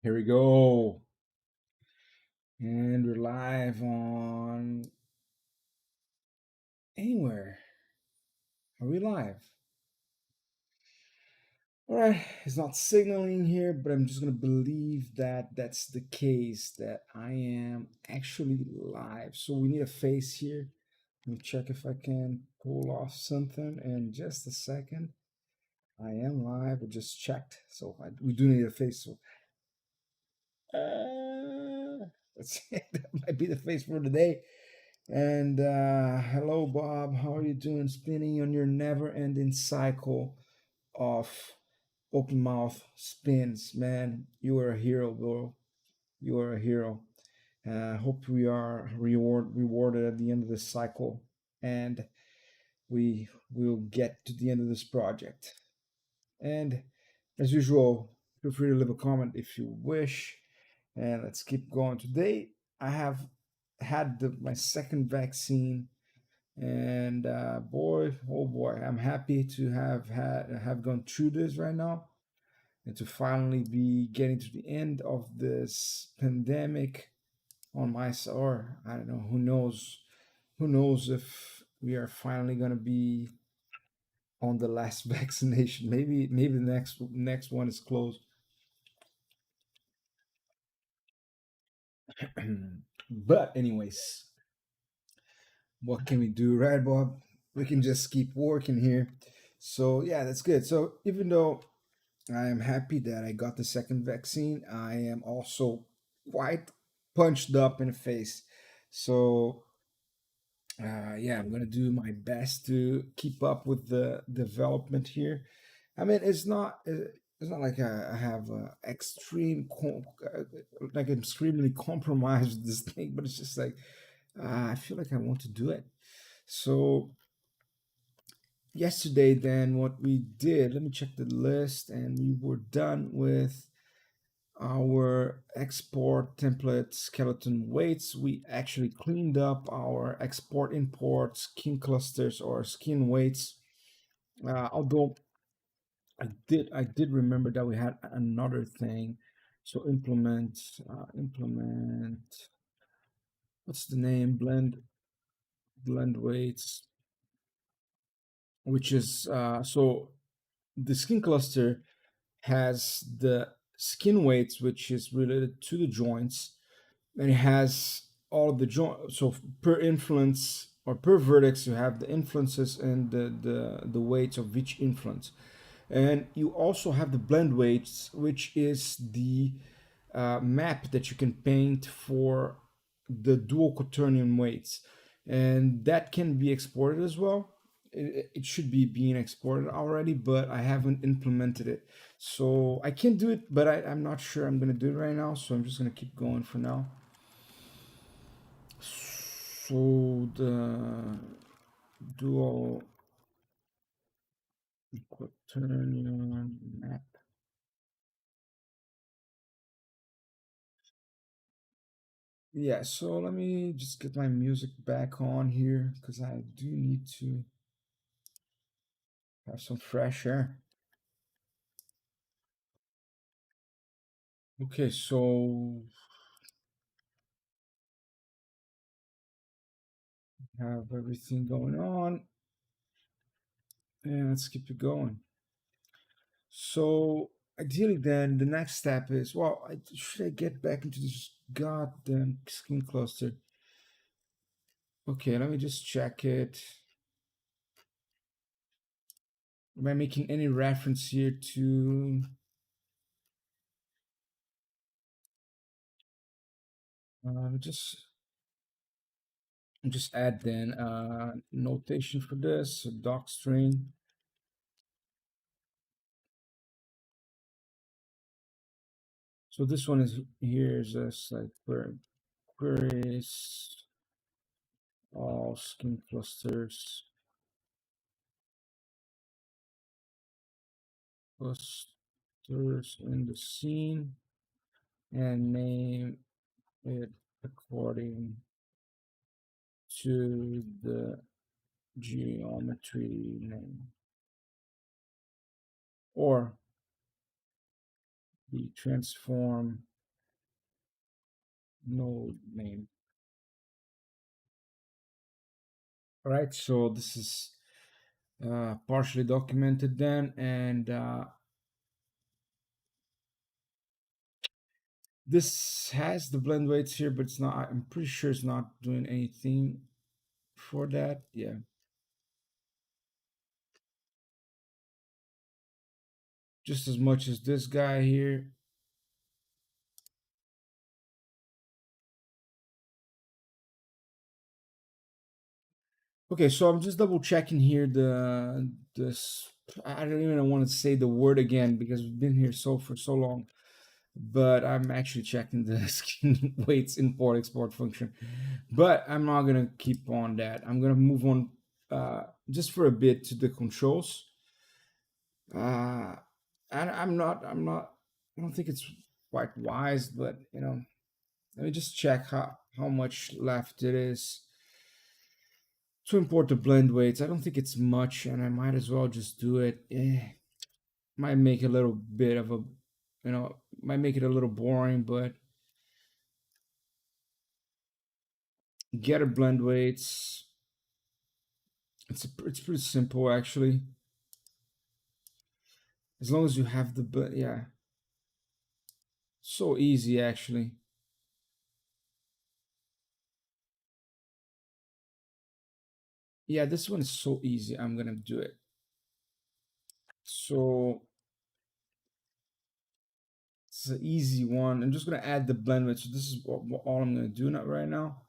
Here we go. And we're live on anywhere. Are we live? All right, it's not signaling here, but I'm just going to believe that that's the case, that I am actually live. So we need a face here. Let me check if I can pull off something in just a second. I am live. I just checked. We do need a face. So let's see. That might be the face for today. And hello, Bob. How are you doing? Spinning on your never-ending cycle of open mouth spins, man. You are a hero, bro. You are a hero. Hope we are rewarded at the end of this cycle, and we will get to the end of this project. And as usual, feel free to leave a comment if you wish. And let's keep going. Today, I have had my second vaccine, and boy, oh boy, I'm happy to have gone through this right now, and to finally be getting to the end of this pandemic on my side. Or I don't know, who knows if we are finally gonna be on the last vaccination. Maybe the next one is close. But anyways, what can we do, right, Bob? We can just keep working here. So yeah, that's good. So even though I am happy that I got the second vaccine, I am also quite punched up in the face. So yeah, I'm gonna do my best to keep up with the development here. I mean, it's not like I have like I'm extremely compromised with this thing, but it's just like I feel like I want to do it. So yesterday, then what we did, let me check the list, and we were done with our export template skeleton weights. We actually cleaned up our export import skin clusters or skin weights. Although I did remember that we had another thing. So implement, what's the name? Blend weights, which is so the skin cluster has the skin weights, which is related to the joints, and it has all of the joint. So per influence or per vertex, you have the influences and the weights of each influence, and you also have the blend weights, which is the map that you can paint for the dual quaternion weights, and that can be exported as well. It should be being exported already, but I haven't implemented it, so I can do it, but I'm not sure I'm going to do it right now, so I'm just going to keep going for now. So the dual quaternion map. Yeah, so let me just get my music back on here because I do need to have some fresh air. Okay, so have everything going on, and let's keep it going. So ideally, then the next step is, well, should I get back into this goddamn skin cluster? Okay, let me just check it. Am I making any reference here to just add then notation for this, so doc string. So this one is here is just like queries all skin clusters in the scene, and name it according to the geometry name or the transform node name. All right, so this is partially documented then, and this has the blend weights here, but it's not. I'm pretty sure it's not doing anything for that. Yeah. Just as much as this guy here. Okay, so I'm just double checking here this. I don't even want to say the word again because we've been here for so long. But I'm actually checking the skin weights import export function. But I'm not gonna keep on that. I'm gonna move on just for a bit to the controls. Uh, and I don't think it's quite wise, but let me just check how much left it is to import the blend weights. I don't think it's much, and I might as well just do it. Might make a little bit of a, might make it a little boring, but get a blend weights. It's pretty simple actually. As long as you have yeah, so easy actually. Yeah, this one is so easy. I'm gonna do it. So it's an easy one. I'm just gonna add the blend weight. So this is all I'm gonna do not right now.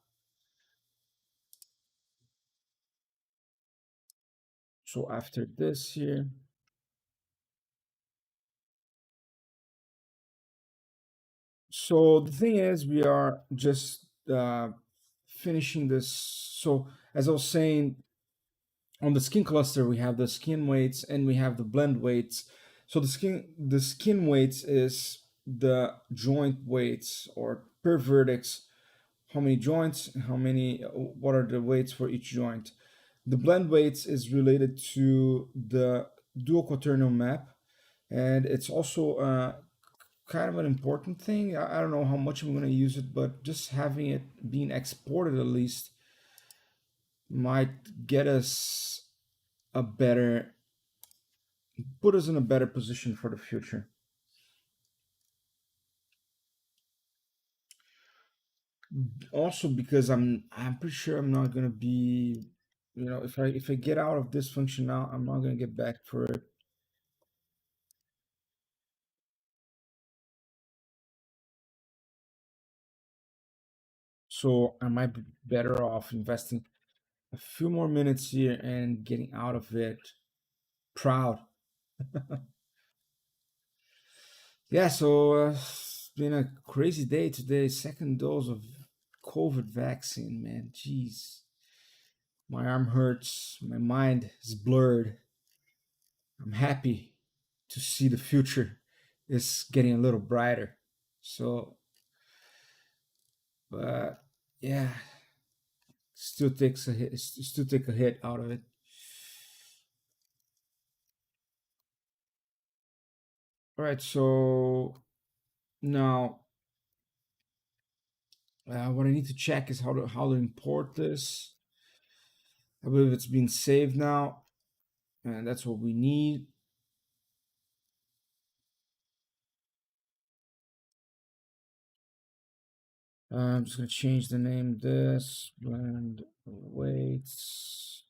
So after this here, so the thing is, we are just finishing this. So as I was saying, on the skin cluster, we have the skin weights and we have the blend weights. So the skin weights is the joint weights or per vertex, how many joints, what are the weights for each joint. The blend weights is related to the dual quaternion map, and it's also kind of an important thing. I don't know how much I'm going to use it, but just having it being exported at least might get us a better put us in a better position for the future. Also because I'm pretty sure I'm not gonna be, if I get out of this function now, I'm not gonna get back for it. So I might be better off investing a few more minutes here and getting out of it proud. Yeah, so it's been a crazy day today. Second dose of COVID vaccine, man. Jeez. My arm hurts. My mind is blurred. I'm happy to see the future is getting a little brighter. So, but yeah, still takes a hit. Still take a hit out of it. All right. So now, what I need to check is how to import this. I believe it's been saved now, and that's what we need. I'm just gonna change the name. This blend weights.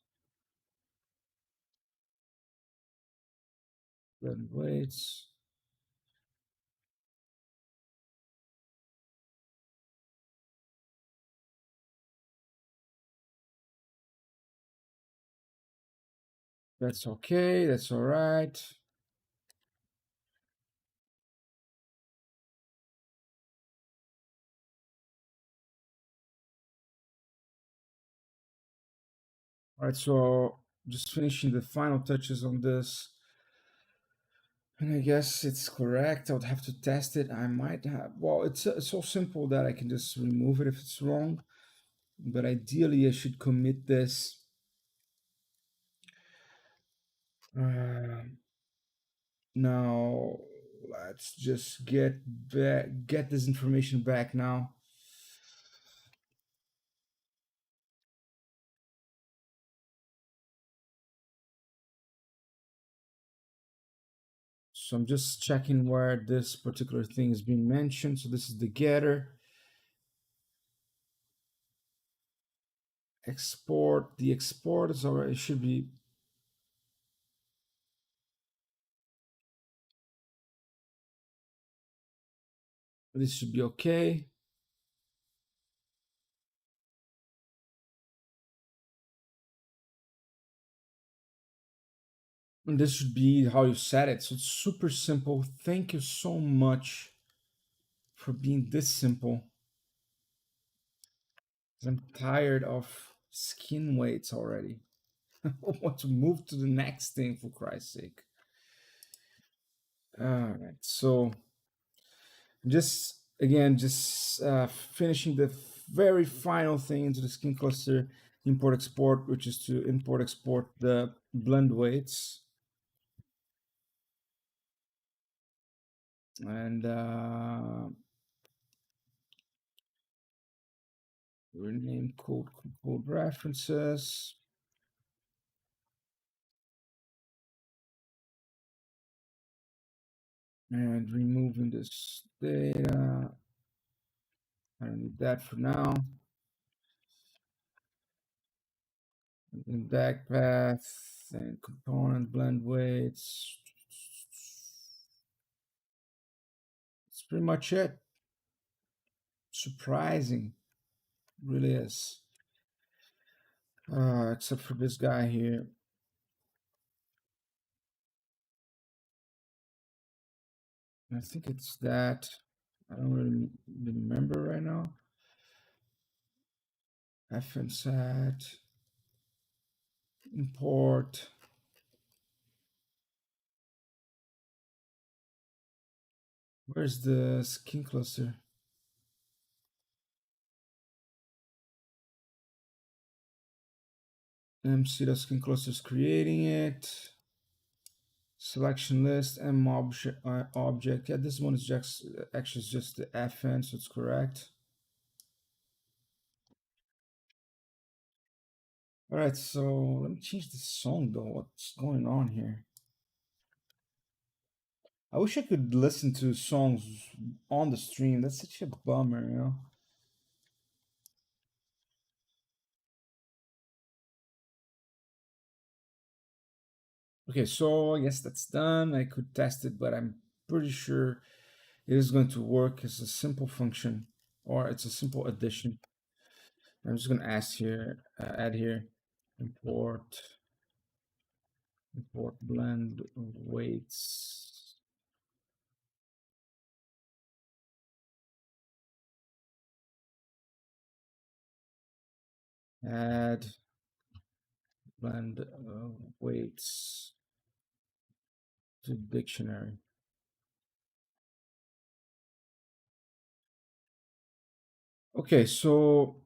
Blend weights. That's okay. That's all right. All right, so just finishing the final touches on this. And I guess it's correct. I would have to test it. I might have, well, it's so simple that I can just remove it if it's wrong. But ideally, I should commit this. Uh, Now, let's just get this information back now. So I'm just checking where this particular thing is being mentioned. So this is the getter. Export. The export is already, it should be, this should be okay. And this should be how you set it. So it's super simple. Thank you so much for being this simple. I'm tired of skin weights already. I want to move to the next thing for Christ's sake. All right. So just again, just finishing the very final thing into the skin cluster import export, which is to import export the blend weights. And rename code references. And removing this data. I don't need that for now. And back path and component blend weights. That's pretty much it. Surprising, really is. Except for this guy here. I think it's that. I don't really remember right now. FNSAT, import. Where's the skin cluster? MC skin cluster is creating it. Selection list M object. Yeah, this one is just actually just the FN, so it's correct. All right, so let me change the song though. What's going on here? I wish I could listen to songs on the stream. That's such a bummer, you know. Okay, so I guess that's done. I could test it, but I'm pretty sure it is going to work as a simple function, or it's a simple addition. I'm just gonna add here, import blend weights. Add blend weights to dictionary. Okay, so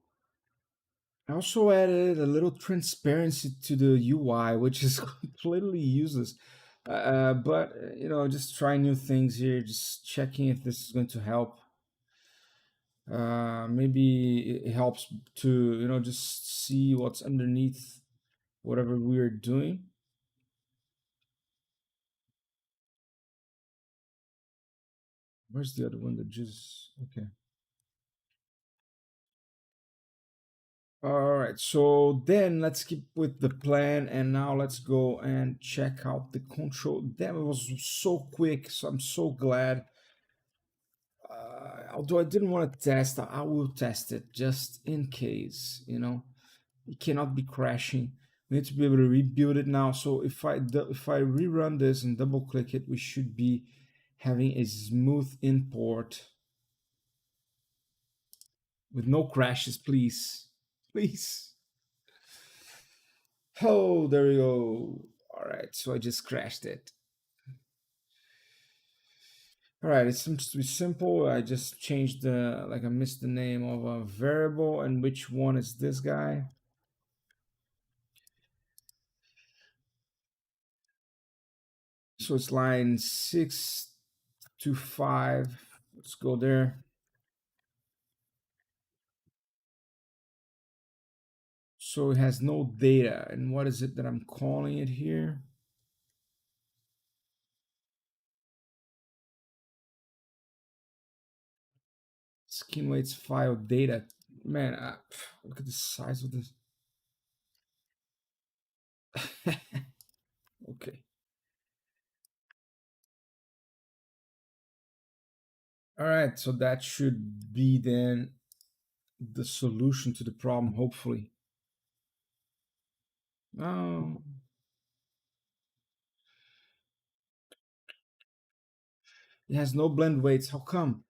I also added a little transparency to the UI, which is completely useless. But you know, just trying new things here, just checking if this is going to help. Maybe it helps to, you know, just see what's underneath whatever we're doing. Where's the other one that just okay? All right, so then let's keep with the plan, and now let's go and check out the control. That was so quick, so I'm so glad. Although I didn't want to test, I will test it just in case. You know, it cannot be crashing. We need to be able to rebuild it now. So if I rerun this and double click it, we should be having a smooth import with no crashes, please, please. Oh, there we go. All right, so I just crashed it. All right, it seems to be simple. I just changed like I missed the name of a variable, and which one is this guy? So it's line 6 to 5. Let's go there. So it has no data. And what is it that I'm calling it here? Skin weights file data. Man, look at the size of this. Okay. All right. So that should be then the solution to the problem, hopefully. Oh, it has no blend weights. How come?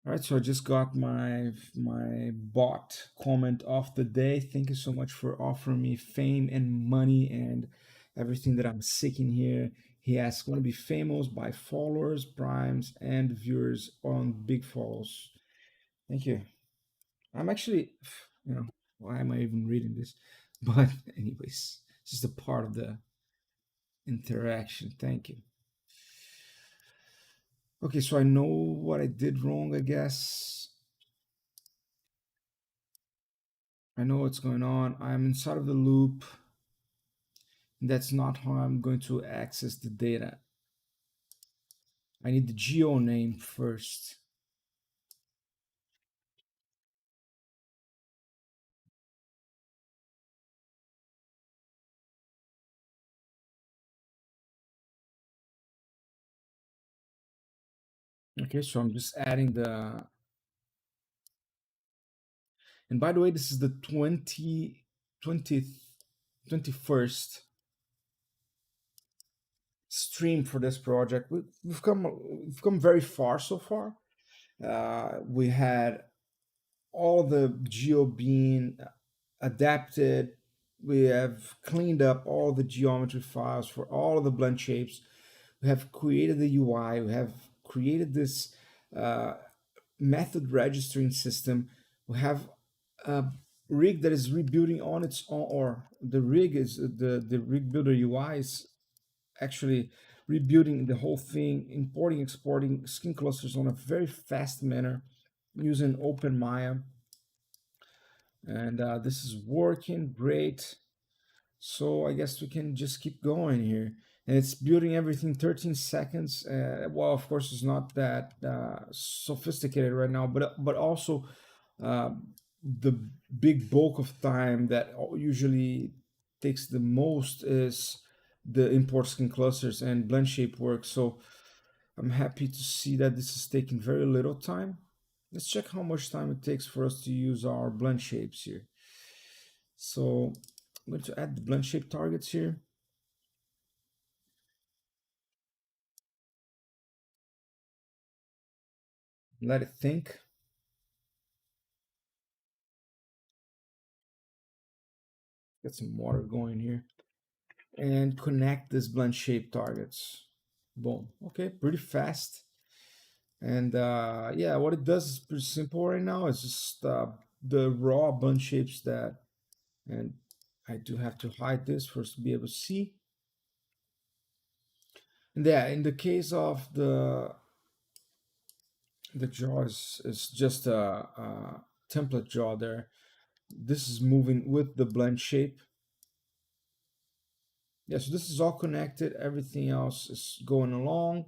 All right, so I just got my bot comment of the day. Thank you so much for offering me fame and money and everything that I'm seeking here. He asks, "Want to be famous by followers, primes, and viewers on big follows?" Thank you. I'm actually, why am I even reading this? But anyways, it's just a part of the interaction. Thank you. Okay, so I know what I did wrong, I guess. I know what's going on. I'm inside of the loop. That's not how I'm going to access the data. I need the geo name first. Okay, so I'm just adding the. And by the way, this is the 20th, 21st stream for this project. We've come very far so far. We had all the geo being adapted. We have cleaned up all the geometry files for all of the blend shapes. We have created the UI. We have created this uh, method registering system. We have a rig that is rebuilding on its own, or the rig is the RigBuilder UI is actually rebuilding the whole thing, importing, exporting skin clusters on a very fast manner using OpenMaya. And this is working great. So I guess we can just keep going here. And it's building everything 13 seconds. Well, of course, it's not that sophisticated right now, but also uh, the big bulk of time that usually takes the most is the import skin clusters and blend shape work. So I'm happy to see that this is taking very little time. Let's check how much time it takes for us to use our blend shapes here. So I'm going to add the blend shape targets here. Let it think. Get some water going here. And connect this blend shape targets. Boom. Okay, pretty fast. And yeah, what it does is pretty simple right now. It's just the raw blend shapes that, and I do have to hide this for us to be able to see. And yeah, in the case of the jaw is just a template jaw there. This is moving with the blend shape. Yeah, so this is all connected. Everything else is going along.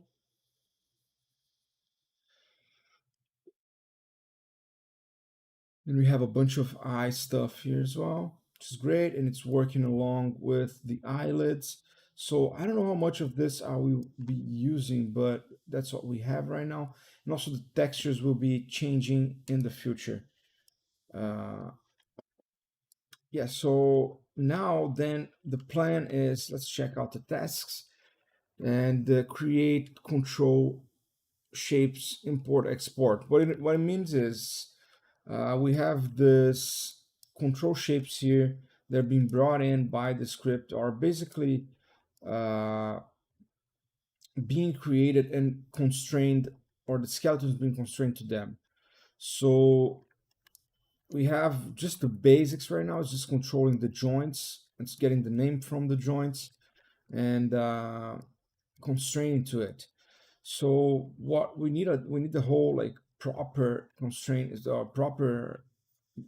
And we have a bunch of eye stuff here as well, which is great. And it's working along with the eyelids. So I don't know how much of this I will be using, but that's what we have right now. And also the textures will be changing in the future. Uh, yeah, so now then the plan is, let's check out the tasks and create control shapes import export. What it means is we have this control shapes here that are being brought in by the script are basically uh, being created and constrained, or the skeletons being constrained to them. So we have just the basics right now. It's just controlling the joints. It's getting the name from the joints and constraining to it. So what we need the whole like proper constraint is the proper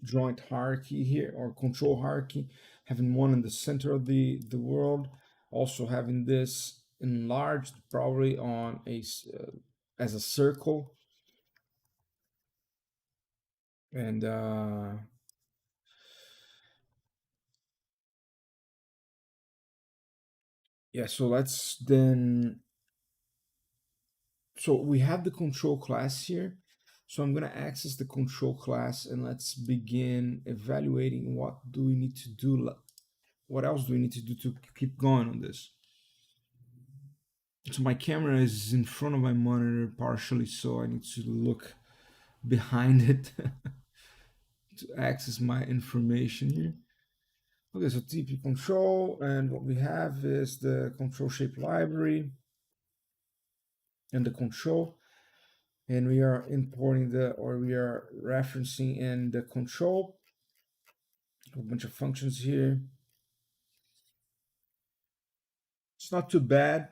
joint hierarchy here, or control hierarchy, having one in the center of the world, also having this enlarged probably on as a circle. And yeah, so let's then, so we have the control class here. So I'm going to access the control class, and let's begin evaluating what do we need to do. What else do we need to do to keep going on this? So my camera is in front of my monitor partially, so I need to look behind it to access my information here. Okay, so TP control, and what we have is the control shape library and the control, and we are importing or we are referencing in the control a bunch of functions here. It's not too bad.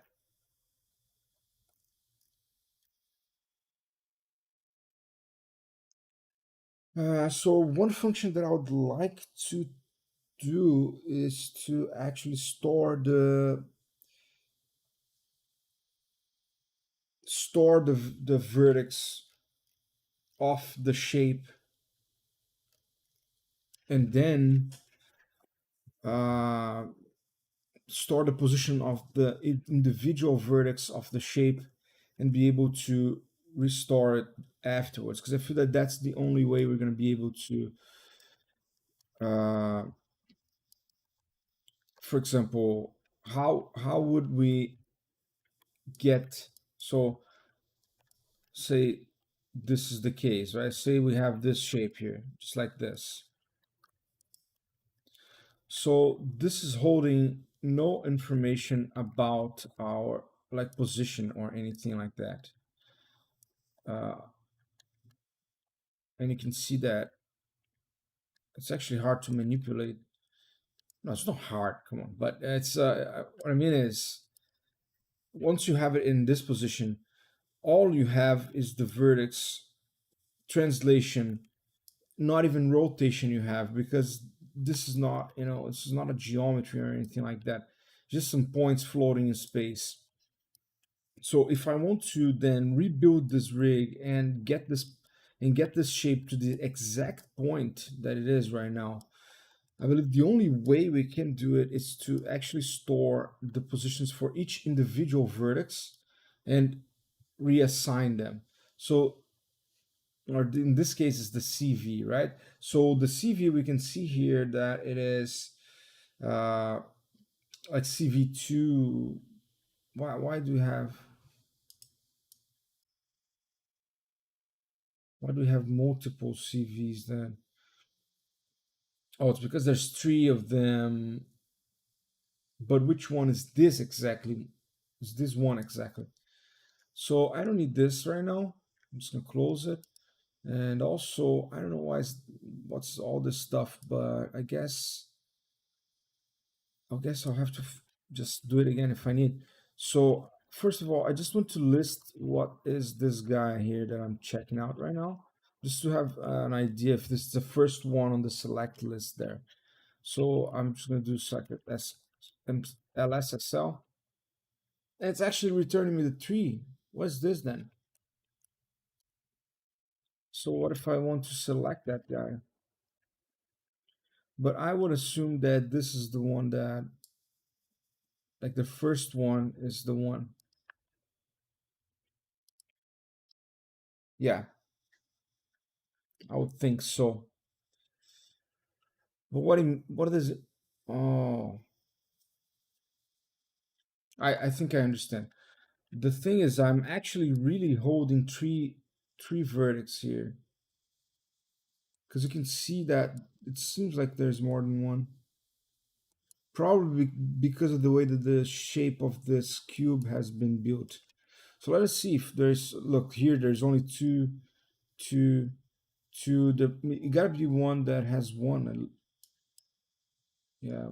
So one function that I would like to do is to actually store the vertex of the shape, and then uh, store the position of the individual vertex of the shape and be able to restore it afterwards, because I feel that that's the only way we're going to be able to uh, for example, how would we get, so say this is the case, right? Say we have this shape here just like this. So this is holding no information about our like position or anything like that. Uh, and you can see that it's actually hard to manipulate. No, it's not hard. Come on, but it's what I mean is once you have it in this position, all you have is the vertex translation, not even rotation you have, because this is not, this is not a geometry or anything like that. Just some points floating in space. So if I want to then rebuild this rig and get this shape to the exact point that it is right now, I believe the only way we can do it is to actually store the positions for each individual vertex and reassign them. So, or in this case, is the CV, right? So the CV, we can see here that it is uh, like CV2. Why do we have multiple CVs then? Oh, it's because there's three of them. But which one is this exactly? Is this one exactly? So I don't need this right now. I'm just gonna close it. And also, I don't know what's all this stuff, but I guess I'll have to just do it again if I need. So first of all, I just want to list what is this guy here that I'm checking out right now, just to have an idea if this is the first one on the select list there. So I'm just going to do select LSSL. And it's actually returning me the tree. What's this then? So what if I want to select that guy? But I would assume that this is the one that, like the first one is the one. Yeah, I would think so. But what is it? Oh, I think I understand. The thing is, I'm actually really holding three vertex here, because you can see that it seems like there's more than one. Probably because of the way that the shape of this cube has been built. So let us see if there's, look here, there's only two, it gotta be one that has one. Yeah,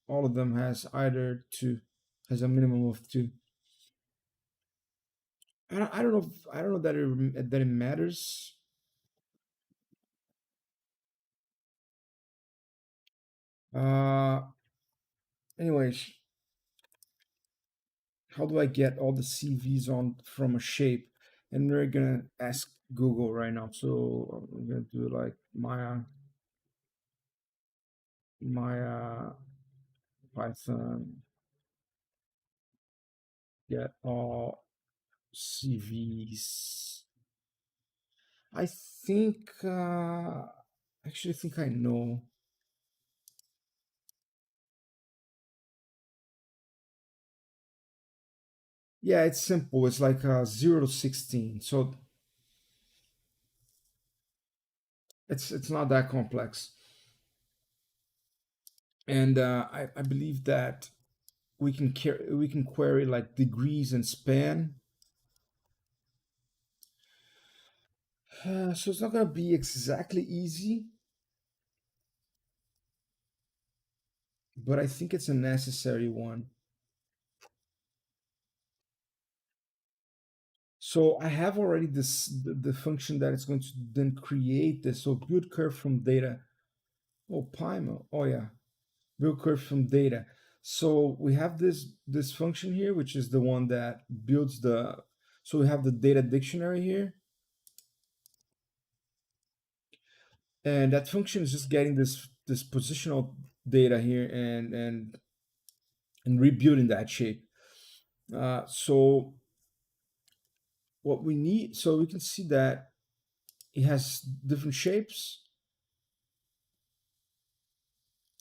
all of them has either two, has a minimum of two. I don't know that it matters. Uh, anyways, how do I get all the CVs on from a shape? And we're gonna ask Google right now. So I'm gonna do like Maya Python get all CVs. I think actually I think I know. Yeah, it's simple. It's like 0 to 16. So it's not that complex. And I believe that we can query like degrees and span. So it's not gonna be exactly easy, but I think it's a necessary one. So I have already the function that is going to then create this. So build curve from data. Oh, Pymo. Oh yeah, build curve from data. So we have this function here, which is the one that builds the. So we have the data dictionary here, and that function is just getting this positional data here and rebuilding that shape. So what we need, so we can see that it has different shapes.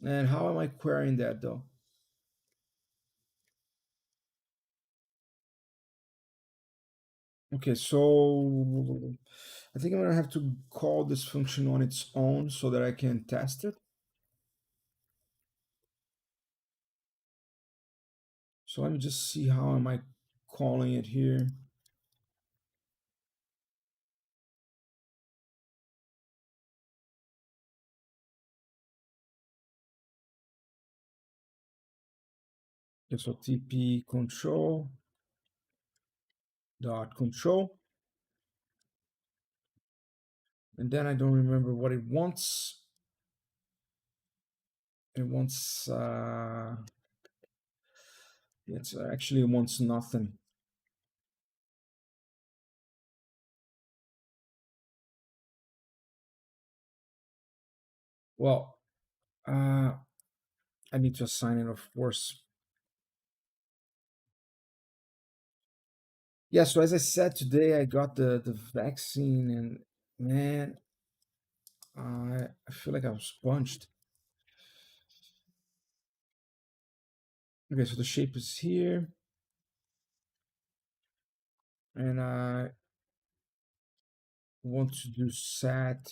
And how am I querying that though? Okay, so I think I'm gonna have to call this function on its own so that I can test it. So let me just see how am I calling it here. Okay, so TP control dot control, and then I don't remember what it wants. It wants it's actually wants nothing. Well, I need to assign it, of course. Yeah, so as I said today, I got the vaccine, and man, I feel like I was punched. Okay, so the shape is here, and I want to do set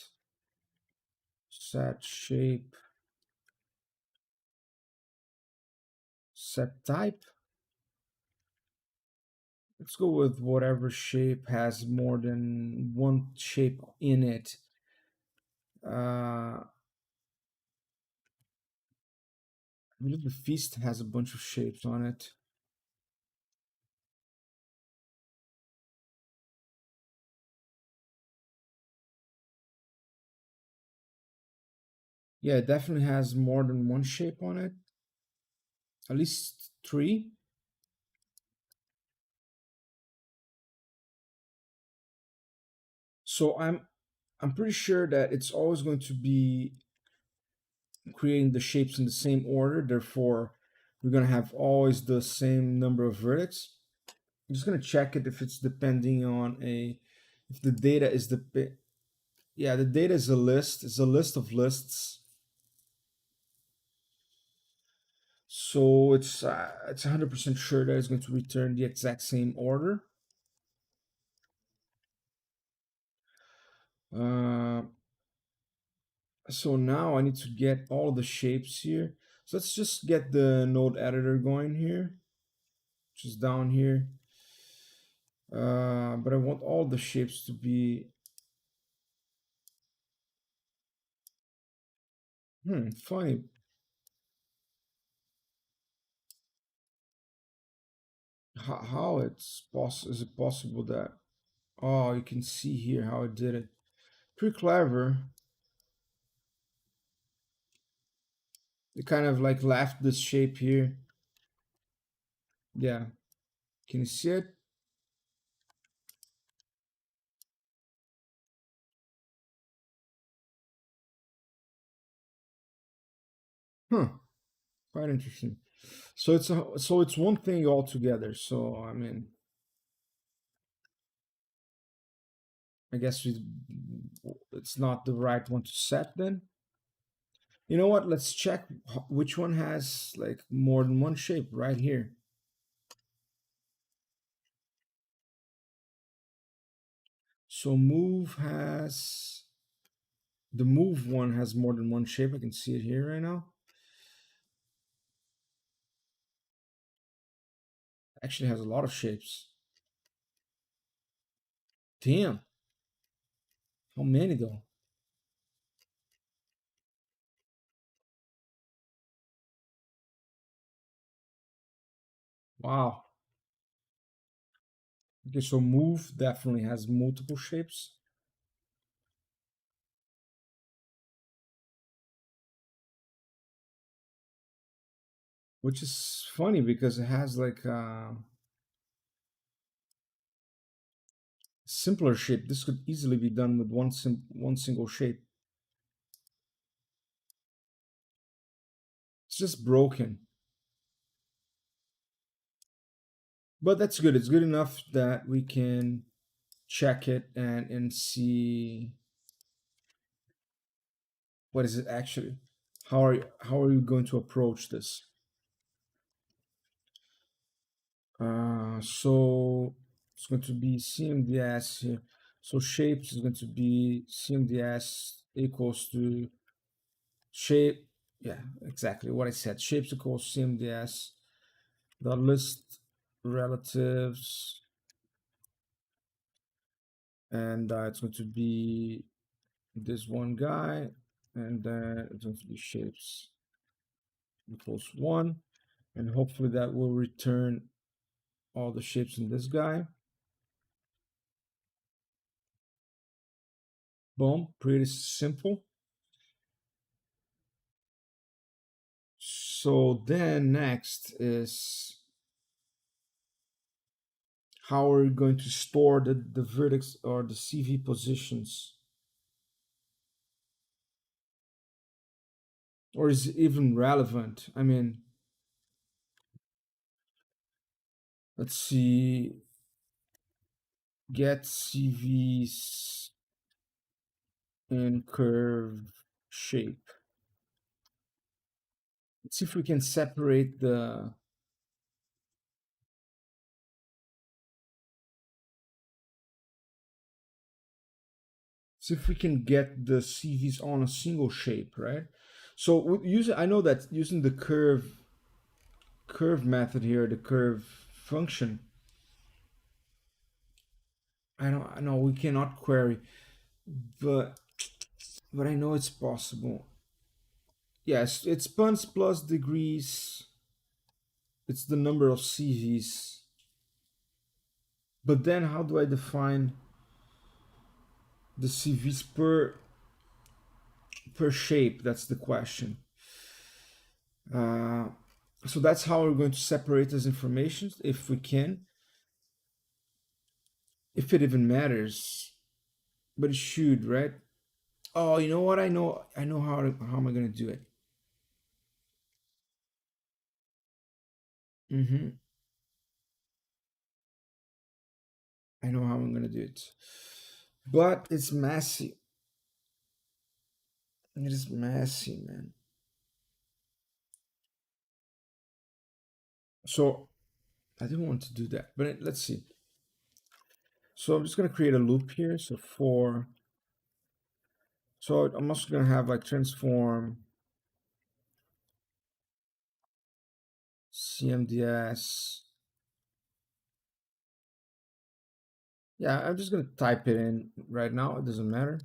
shape, set type. Let's go with whatever shape has more than one shape in it. I believe the feast has a bunch of shapes on it. Yeah, it definitely has more than one shape on it. At least three. So I'm pretty sure that it's always going to be creating the shapes in the same order. Therefore, we're going to have always the same number of vertex. I'm just going to check it if it's depending on if the data is yeah, the data is a list. It's a list of lists. So it's 100% sure that it's going to return the exact same order. Uh, so now I need to get all the shapes here. So let's just get the node editor going here, which is down here. But I want all the shapes to be funny. How it's possible? Is it possible that? Oh, you can see here how I did it. Pretty clever. It kind of like left this shape here. Yeah. Can you see it? Huh. Quite interesting. So it's one thing altogether. So I mean, I guess it's not the right one to set then. You know what? Let's check which one has like more than one shape right here. So move has the move one has more than one shape. I can see it here right now. Actually has a lot of shapes. Damn. How many though? Wow. Okay, so move definitely has multiple shapes. Which is funny because it has like simpler shape. This could easily be done with one single shape. It's just broken. But that's good. It's good enough that we can check it and see what is it actually. How are you going to approach this? So it's going to be CMDS here. So shapes is going to be CMDS equals to shape. Yeah, exactly what I said. Shapes equals CMDS. The list relatives, and it's going to be this one guy, and then it's going to be shapes equals one, and hopefully that will return all the shapes in this guy. Boom, pretty simple. So then next is how are we going to store the vertex or the CV positions? Or is it even relevant? I mean, let's see, get CVs in curve shape. Let's see if we can separate the, see if we can get the CVs on a single shape, right? So using, I know that using the curve method here, the curve function, I know we cannot query, but I know it's possible. Yes, it's puns plus degrees. It's the number of CVs. But then how do I define the CVs per shape? That's the question. Uh, so that's how we're going to separate this information if we can, if it even matters. But it should, right? Oh, you know what? I know how am I going to do it? Mm-hmm. I know how I'm going to do it. But it's messy. It is messy, man. So I didn't want to do that, but let's see. So I'm just going to create a loop here. So I'm also going to have like transform CMDS. Yeah, I'm just going to type it in right now. It doesn't matter.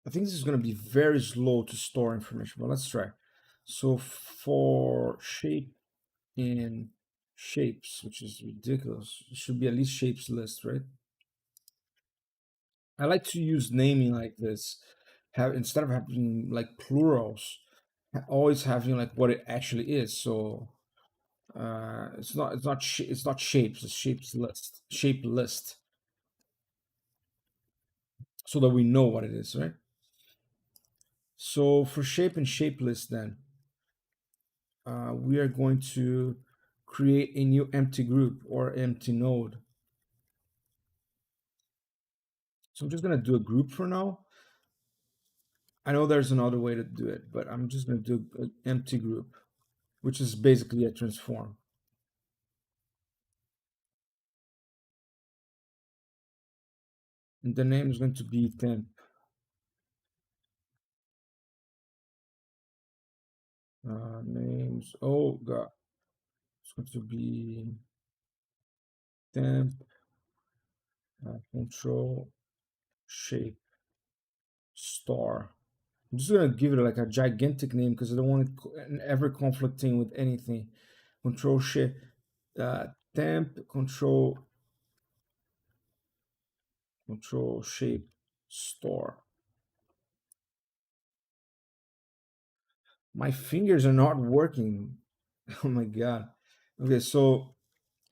I think this is going to be very slow to store information, but let's try. So for shape in shapes, which is ridiculous, it should be at least shapes list, right? I like to use naming like this, have instead of having like plurals. always having like what it actually is. So it's not shapes, it's shape list, so that we know what it is, right? So for shape and shape list, then we are going to create a new empty group or empty node. So I'm just gonna do a group for now. I know there's another way to do it, but I'm just gonna do an empty group, which is basically a transform. And the name is going to be temp. Names. Oh god, it's going to be temp control shape star. I'm just gonna give it like a gigantic name because I don't want it ever conflicting with anything. Control shape, uh, temp control shape star. My fingers are not working. Oh my god. Okay, so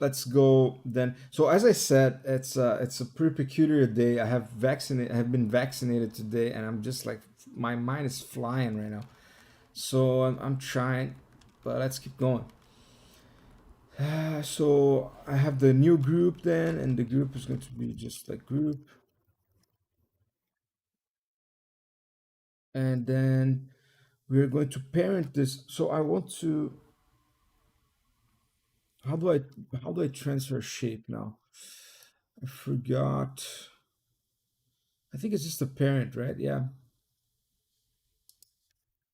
let's go then. So as I said, it's a pretty peculiar day. I have been vaccinated today, and I'm just like my mind is flying right now. So I'm trying, but let's keep going. So I have the new group then, and the group is going to be just like group, and then we're going to parent this. So I want to. How do I how do I transfer shape now? I forgot. I think it's just a parent, right? Yeah.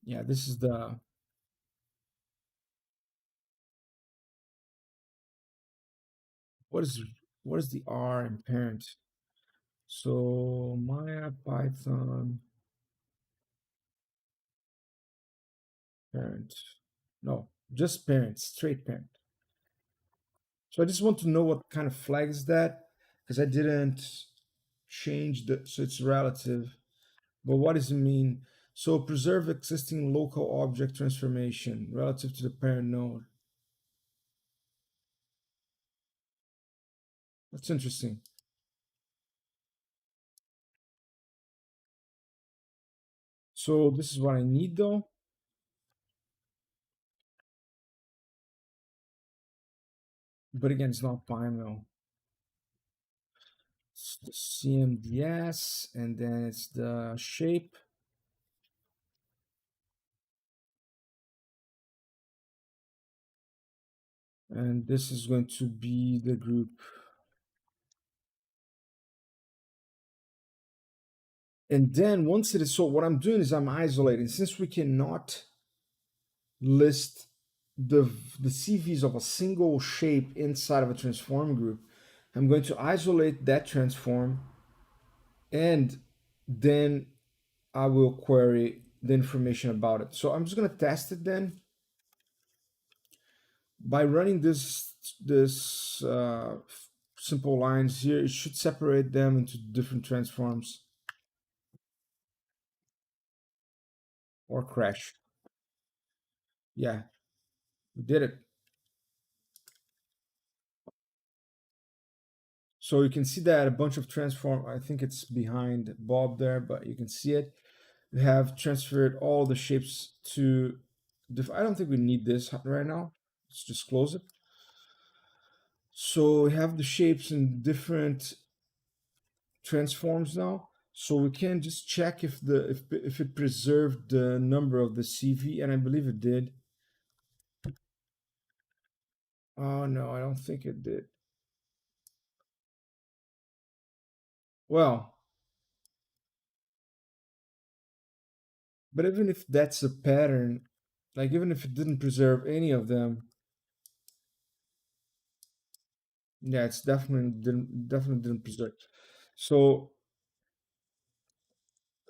Yeah, this is the what is what is the R in parent? So Maya Python parent. No, just parent, straight parent. So I just want to know what kind of flag is that because I didn't change the so it's relative. But what does it mean? So preserve existing local object transformation relative to the parent node. That's interesting. So this is what I need though. But again, it's not Pymo. It's the CMDS, and then it's the shape, and this is going to be the group. And then once it is so, what I'm doing is I'm isolating. Since we cannot list the the CVs of a single shape inside of a transform group, I'm going to isolate that transform, and then I will query the information about it. So I'm just going to test it then by running this simple lines here. It should separate them into different transforms or crash. Yeah, we did it. So you can see that a bunch of transform. I think it's behind Bob there, but you can see it. We have transferred all the shapes to. I don't think we need this right now. Let's just close it. So we have the shapes in different transforms now. So we can just check if it preserved the number of the CV, and I believe it did. Oh no, I don't think it did. Well, but even if that's a pattern, like even if it didn't preserve any of them, yeah, it's definitely didn't preserve. So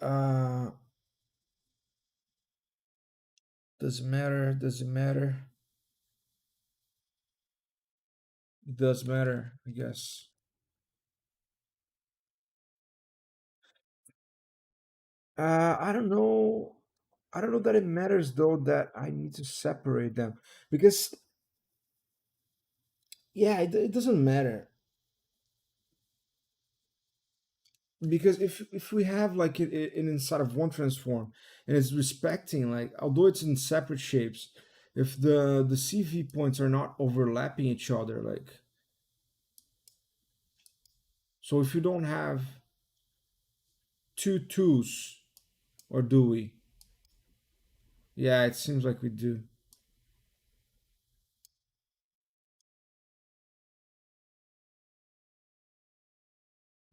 uh doesn't matter, doesn't matter. It does matter, I guess. I don't know. I don't know that it matters though that I need to separate them because yeah, it doesn't matter because if we have like it inside of one transform and it's respecting like although it's in separate shapes, if the CV points are not overlapping each other, like so if you don't have two twos, or do we? Yeah, it seems like we do.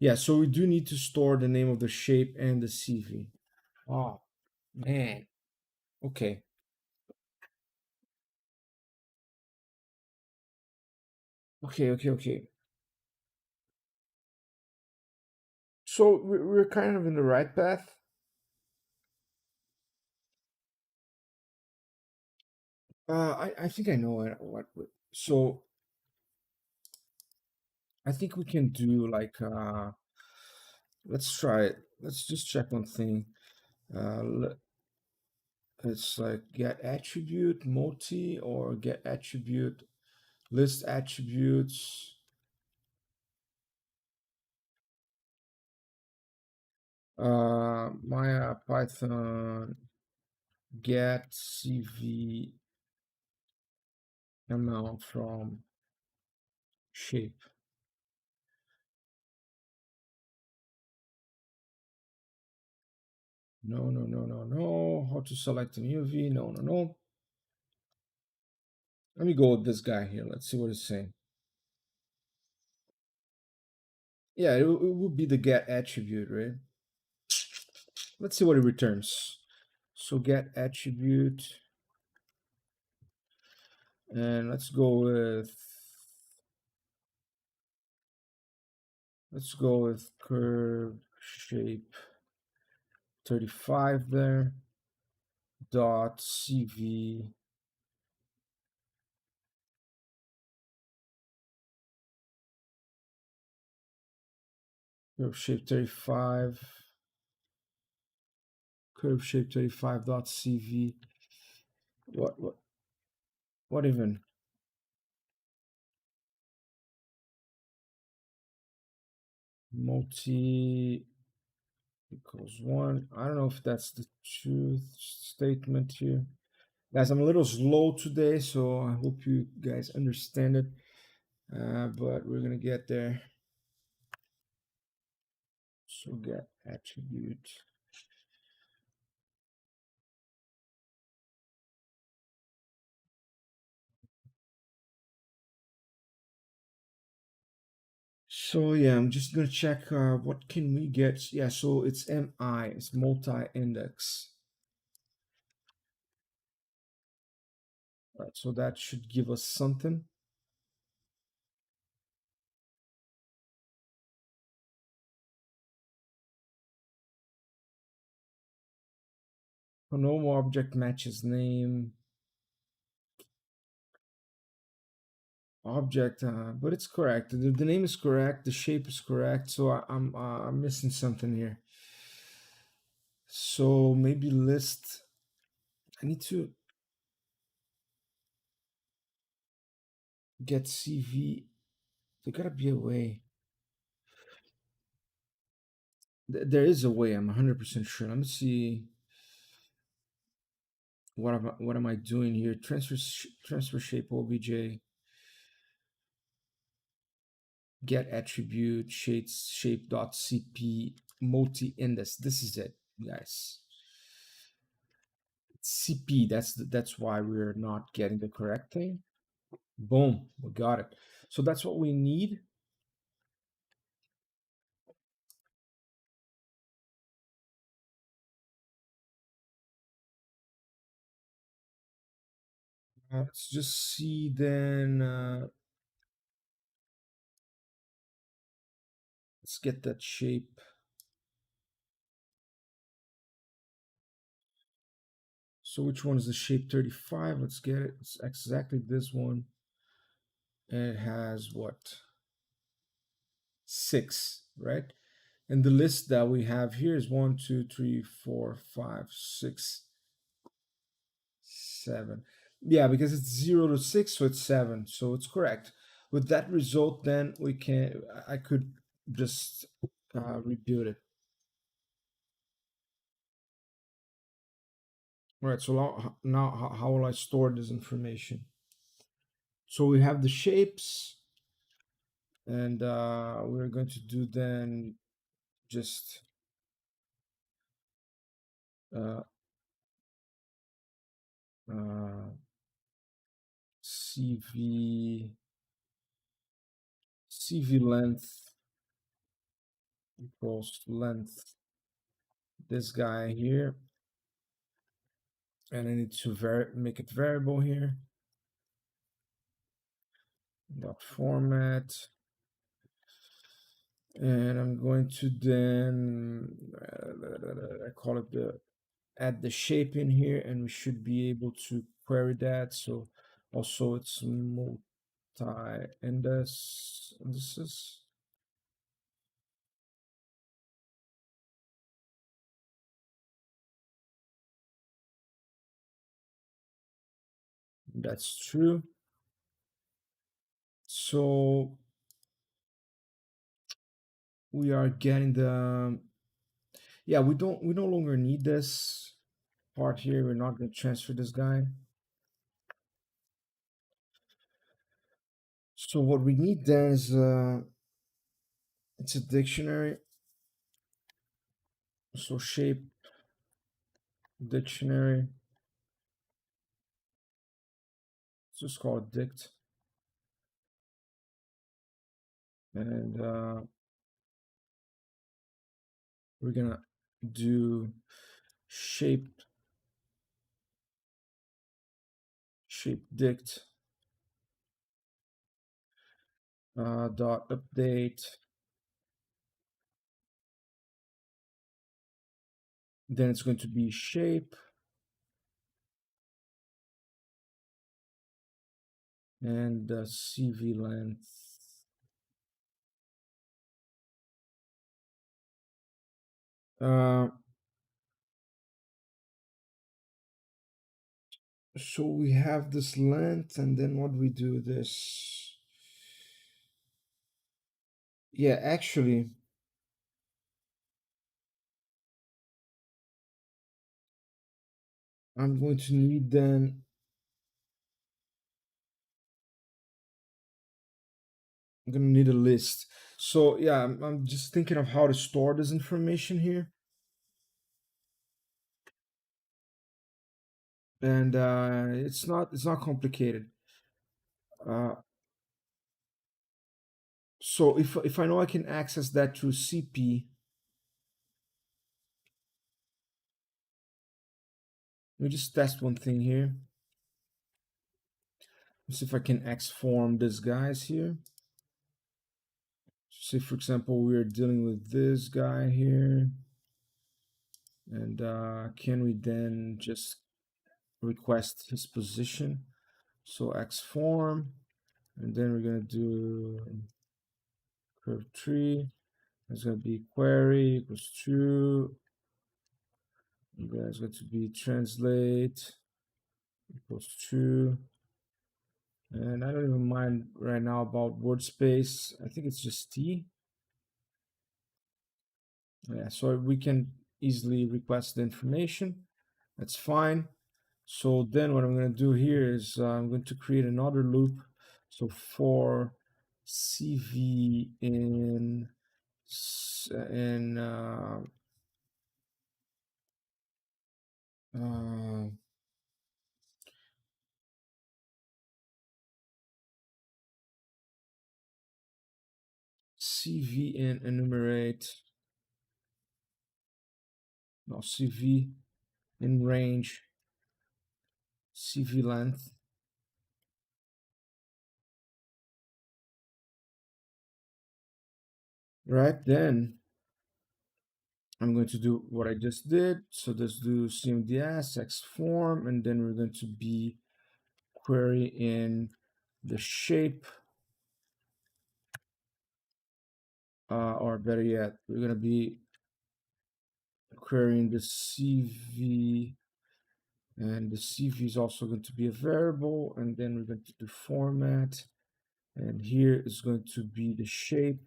Yeah, so we do need to store the name of the shape and the CV. Oh man. Okay. Okay. So we're kind of in the right path. I think I know so I think we can do like let's try it. Let's just check one thing. It's like get attribute multi or get attribute list attributes. Maya Python get CV amount from shape. No. How to select an UV? No. Let me go with this guy here. Let's see what it's saying. Yeah, it would be the get attribute, right? Let's see what it returns. So get attribute, and let's go with curve shape 35 there dot CV curve shape 35 curve shape 35 dot CV. What even? Multi equals one. I don't know if that's the truth statement here. Guys, I'm a little slow today, so I hope you guys understand it. But we're gonna get there. So get attribute. So yeah, I'm just gonna check what can we get. Yeah, so it's MI, it's multi-index. Right, so that should give us something. No object matches name. Object, but it's correct. The name is correct. The shape is correct. So I'm missing something here. So maybe list. I need to get CV. There gotta be a way. There is a way. I'm 100% sure. Let me see. What am I doing here? Transfer shape obj. Get attribute shapes shape dot cp multi index. This is it, guys. CP. That's why we're not getting the correct thing. Boom, we got it. So that's what we need. Let's just see then. Let's get that shape. So which one is the shape 35? Let's get it. It's exactly this one. And it has what? 6, right? And the list that we have here is 1, 2, 3, 4, 5, 6. 7. Yeah, because it's 0 to 6, so it's 7. So it's correct. With that result, then I could just rebuild it. All right, so now how will I store this information? So we have the shapes, and we're going to do then just uh, uh, CV CV length equals length this guy here, and I need to make it variable here. Dot format, and I'm going to then I call it the add the shape in here, and we should be able to query that. So also it's indices. That's true. So we are getting the, yeah, we no longer need this part here. We're not going to transfer this guy. So what we need then is it's a dictionary. So shape dictionary. Let's just call it dict. And we're gonna do shape dict dot update. Then it's going to be shape and CV length. So we have this length, and then what we do this. Yeah, actually, I'm going to need then. I'm gonna need a list. So yeah, I'm just thinking of how to store this information here, and it's not complicated. Uh, so if I know I can access that through CP, let me just test one thing here. Let's see if I can xform these guys here. Say for example, we are dealing with this guy here, and can we then just request his position? So xform, and then we're gonna do curve tree. It's going to be query equals true. And then it's going to be translate equals true. And I don't even mind right now about word space. I think it's just T. Yeah, so we can easily request the information. That's fine. So then what I'm going to do here is I'm going to create another loop. So for CV in uh, CV in enumerate, no, CV in range, CV length. Right, then I'm going to do what I just did. So let's do CMDS, xform, and then we're going to be query in the shape, or better yet, we're going to be querying the CV And the CV is also going to be a variable, and then we're going to do format, and here is going to be the shape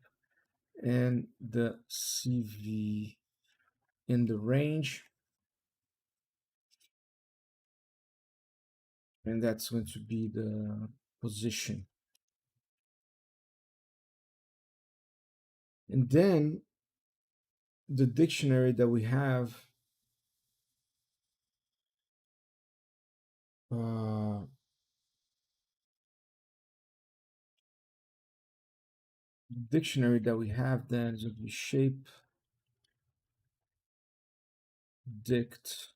and the CV in the range, and that's going to be the position. And then the dictionary that we have, uh, then is going to be shape dict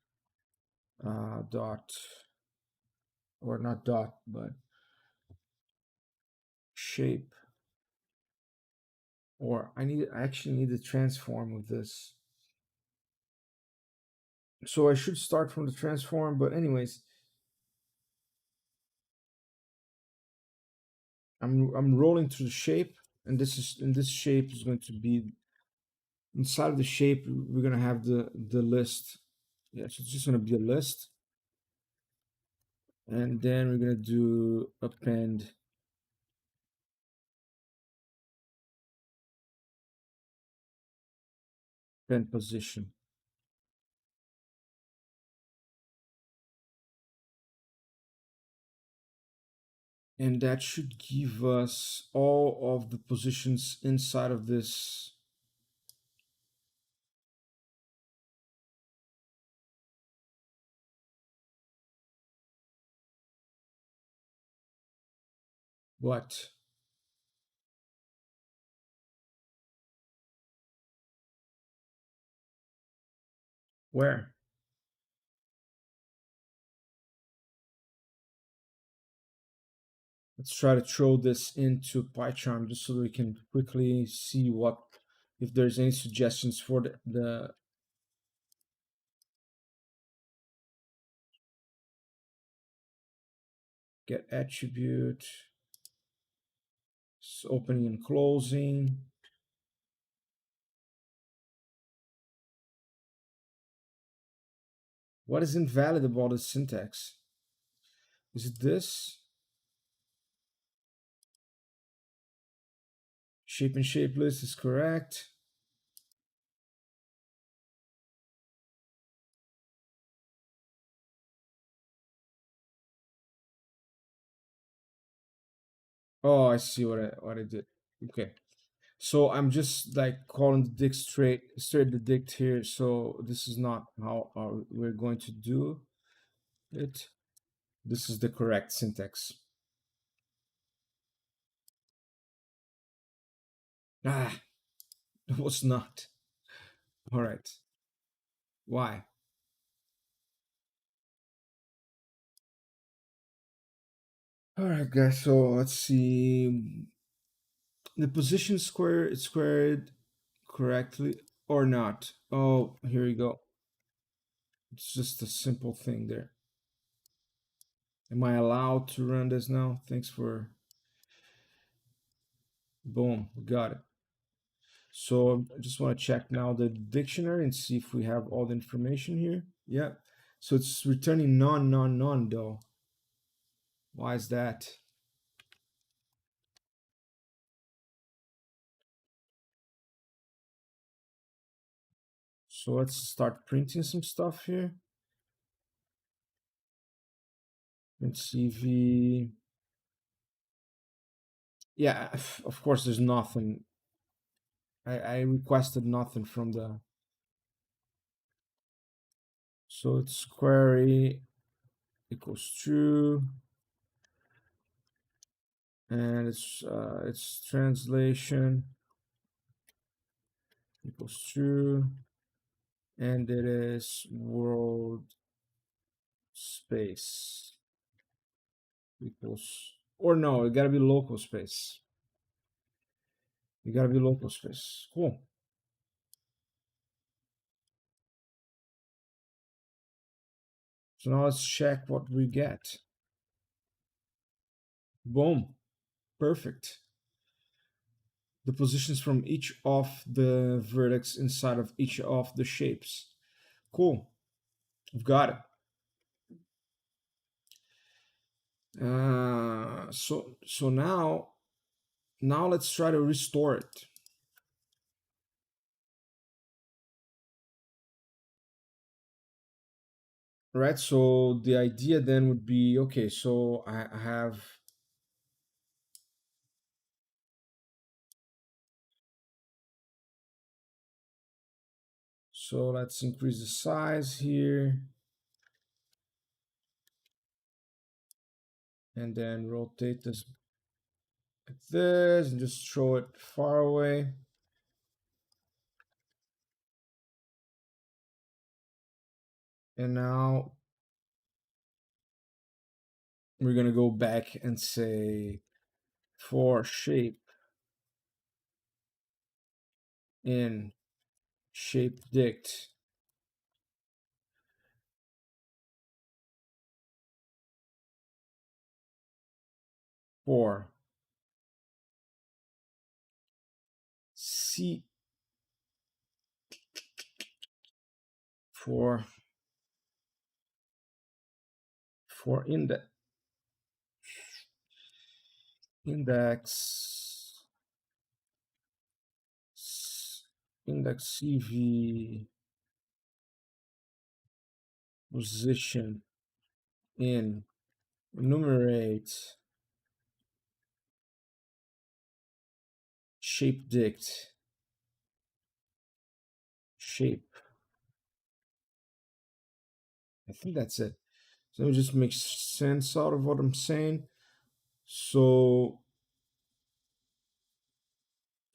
dot, or not dot, but shape, or I actually need the transform of this. So I should start from the transform, but anyways, I'm rolling to the shape, and this shape is going to be inside of the shape. We're gonna have the list. Yeah, so it's just gonna be a list, and then we're gonna do append position, and that should give us all of the positions inside of this. What? Where? Let's try to throw this into PyCharm just so that we can quickly see what, if there's any suggestions for the get attribute, opening and closing. What is invalid about the syntax? Is it this? Shape and shape list is correct. Oh, I see what I did. Okay. So I'm just like calling the dict straight the dict here. So this is not how we're going to do it. This is the correct syntax. Ah, it was not. All right. Why? All right, guys. So let's see. The position square is squared correctly or not. Oh, here you go. It's just a simple thing there. Am I allowed to run this now? Thanks for. Boom, we got it. So I just want to check now the dictionary and see if we have all the information here. Yeah. So it's returning none, none, none though. Why is that? So let's start printing some stuff here. Print CV. Yeah, of course there's nothing. I requested nothing from the. So it's query equals true, and it's translation equals true, and it is world space equals, or no, it gotta be local space. You gotta be local space. Cool. So now let's check what we get. Boom. Perfect. The positions from each of the vertex inside of each of the shapes. Cool. We've got it. So now let's try to restore it. Right, so the idea then would be, okay, so I have, so let's increase the size here and then rotate this like this and just throw it far away. And now we're going to go back and say for shape in shape dict for C for index index index CV position in enumerate shape dict shape. I think that's it. So let me just make sense out of what I'm saying. So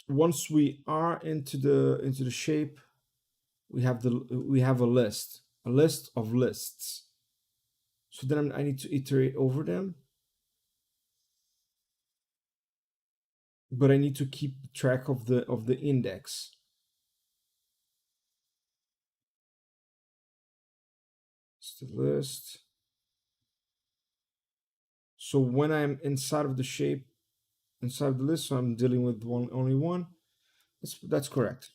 once we are into the shape, we have a list of lists. So then I need to iterate over them, but I need to keep track of the index. It's the list. So when I'm inside of the shape, inside of the list, so I'm dealing with only one. That's correct.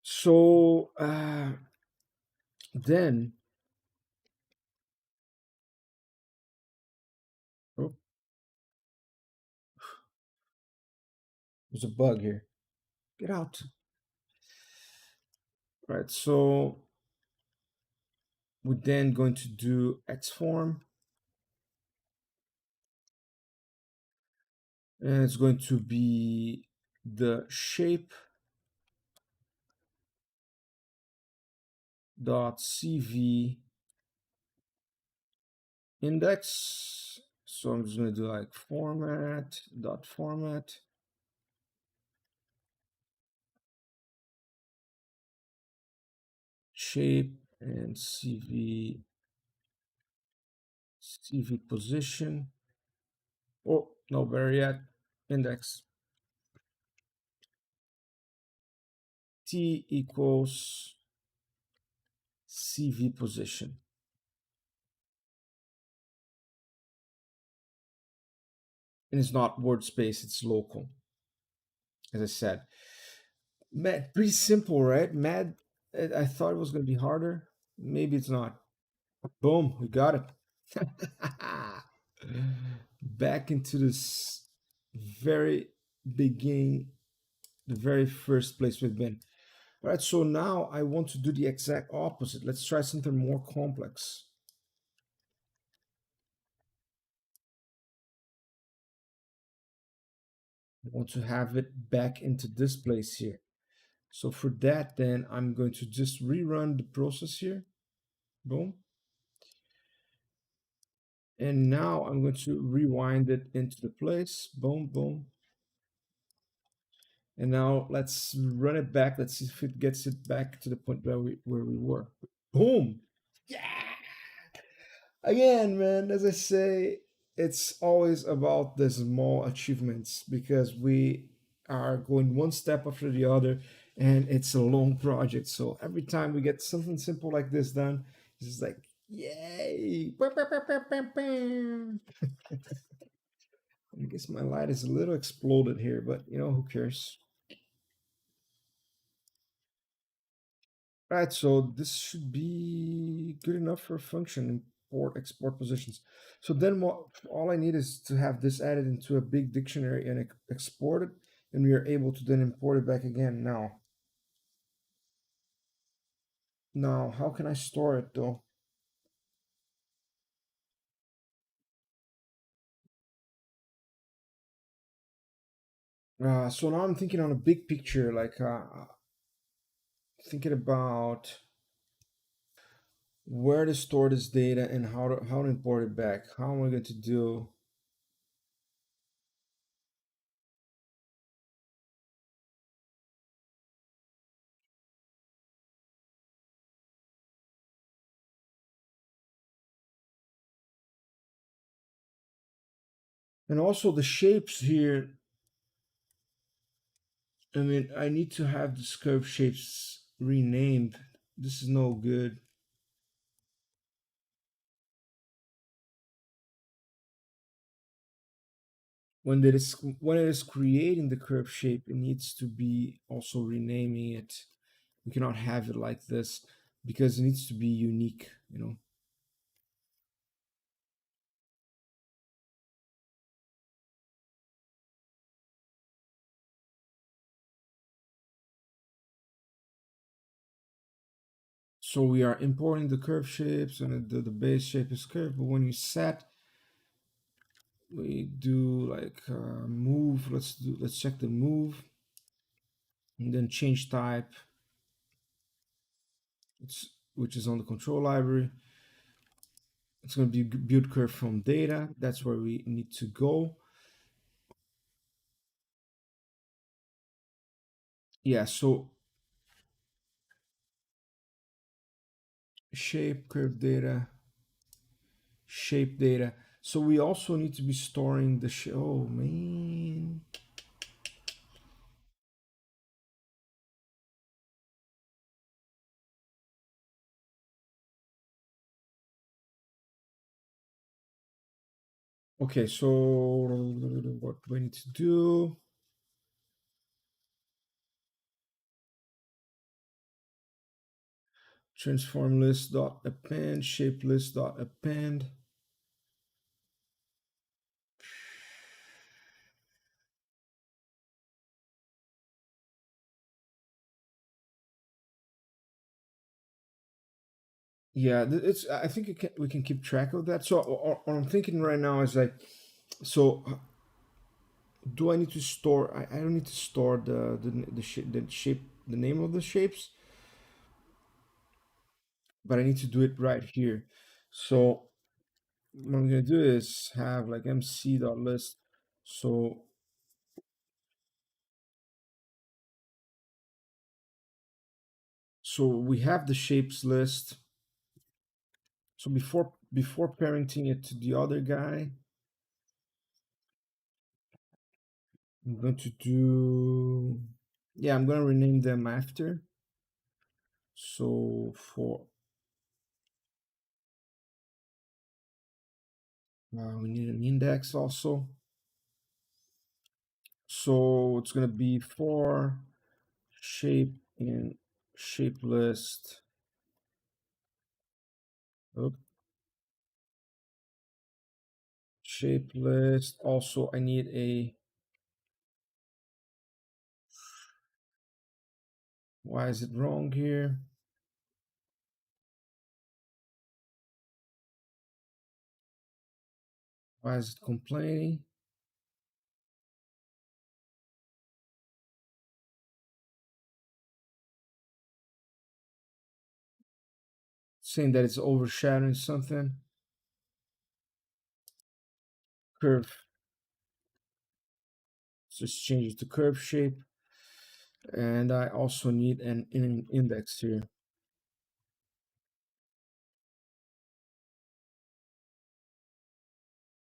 So then, oh, there's a bug here. Get out. Right. So we're then going to do X form, and it's going to be the shape dot cv index. So I'm just going to do like format dot format shape and cv position. Oh no, better yet, index t equals cv position, and it's not word space, it's local, as I said. Mad, pretty simple, right? Mad. I thought it was going to be harder. Maybe it's not. Boom, we got it. Back into this very beginning, the very first place we've been. All right, so now I want to do the exact opposite. Let's try something more complex. I want to have it back into this place here. So for that, then I'm going to just rerun the process here. Boom. And now I'm going to rewind it into the place. Boom, boom. And now let's run it back. Let's see if it gets it back to the point where we were. Boom. Yeah. Again, man, as I say, it's always about the small achievements because we are going one step after the other and it's a long project. So every time we get something simple like this done, it's just like, yay. I guess my light is a little exploded here, but who cares? Right, so this should be good enough for a function. import export positions. So then what all I need is to have this added into a big dictionary and export it, and we are able to then import it back again. Now how can I store it though? So now I'm thinking on a big picture, like thinking about where to store this data and how to import it back. How am I going to do? And also the shapes here. I mean, I need to have the curve shapes renamed. This is no good. When it is creating the curve shape, it needs to be also renaming it. We cannot have it like this because it needs to be unique, you know. So we are importing the curve shapes and the base shape is curved, but when you set, we do like move. Let's check the move and then change type. Which is on the control library. It's going to be build curve from data. That's where we need to go. Yeah, so shape curve data, shape data. So we also need to be storing the oh man. Okay, so what do I need to do? Transform list dot append, shape list dot append. Yeah, it's. I think we can keep track of that. So what I'm thinking right now is like, so do I need to store? I don't need to store the shape, the name of the shapes, but I need to do it right here. So what I'm gonna do is have like mc.list. So we have the shapes list. So before parenting it to the other guy, I'm going to do, yeah, I'm gonna rename them after. So for we need an index also. So it's gonna be for shape and shape list. Oop, shape list. Also, I need a. Why is it wrong here? Why is it complaining? Saying that it's overshadowing something. Curve. Just change it to curve shape. And I also need an index here.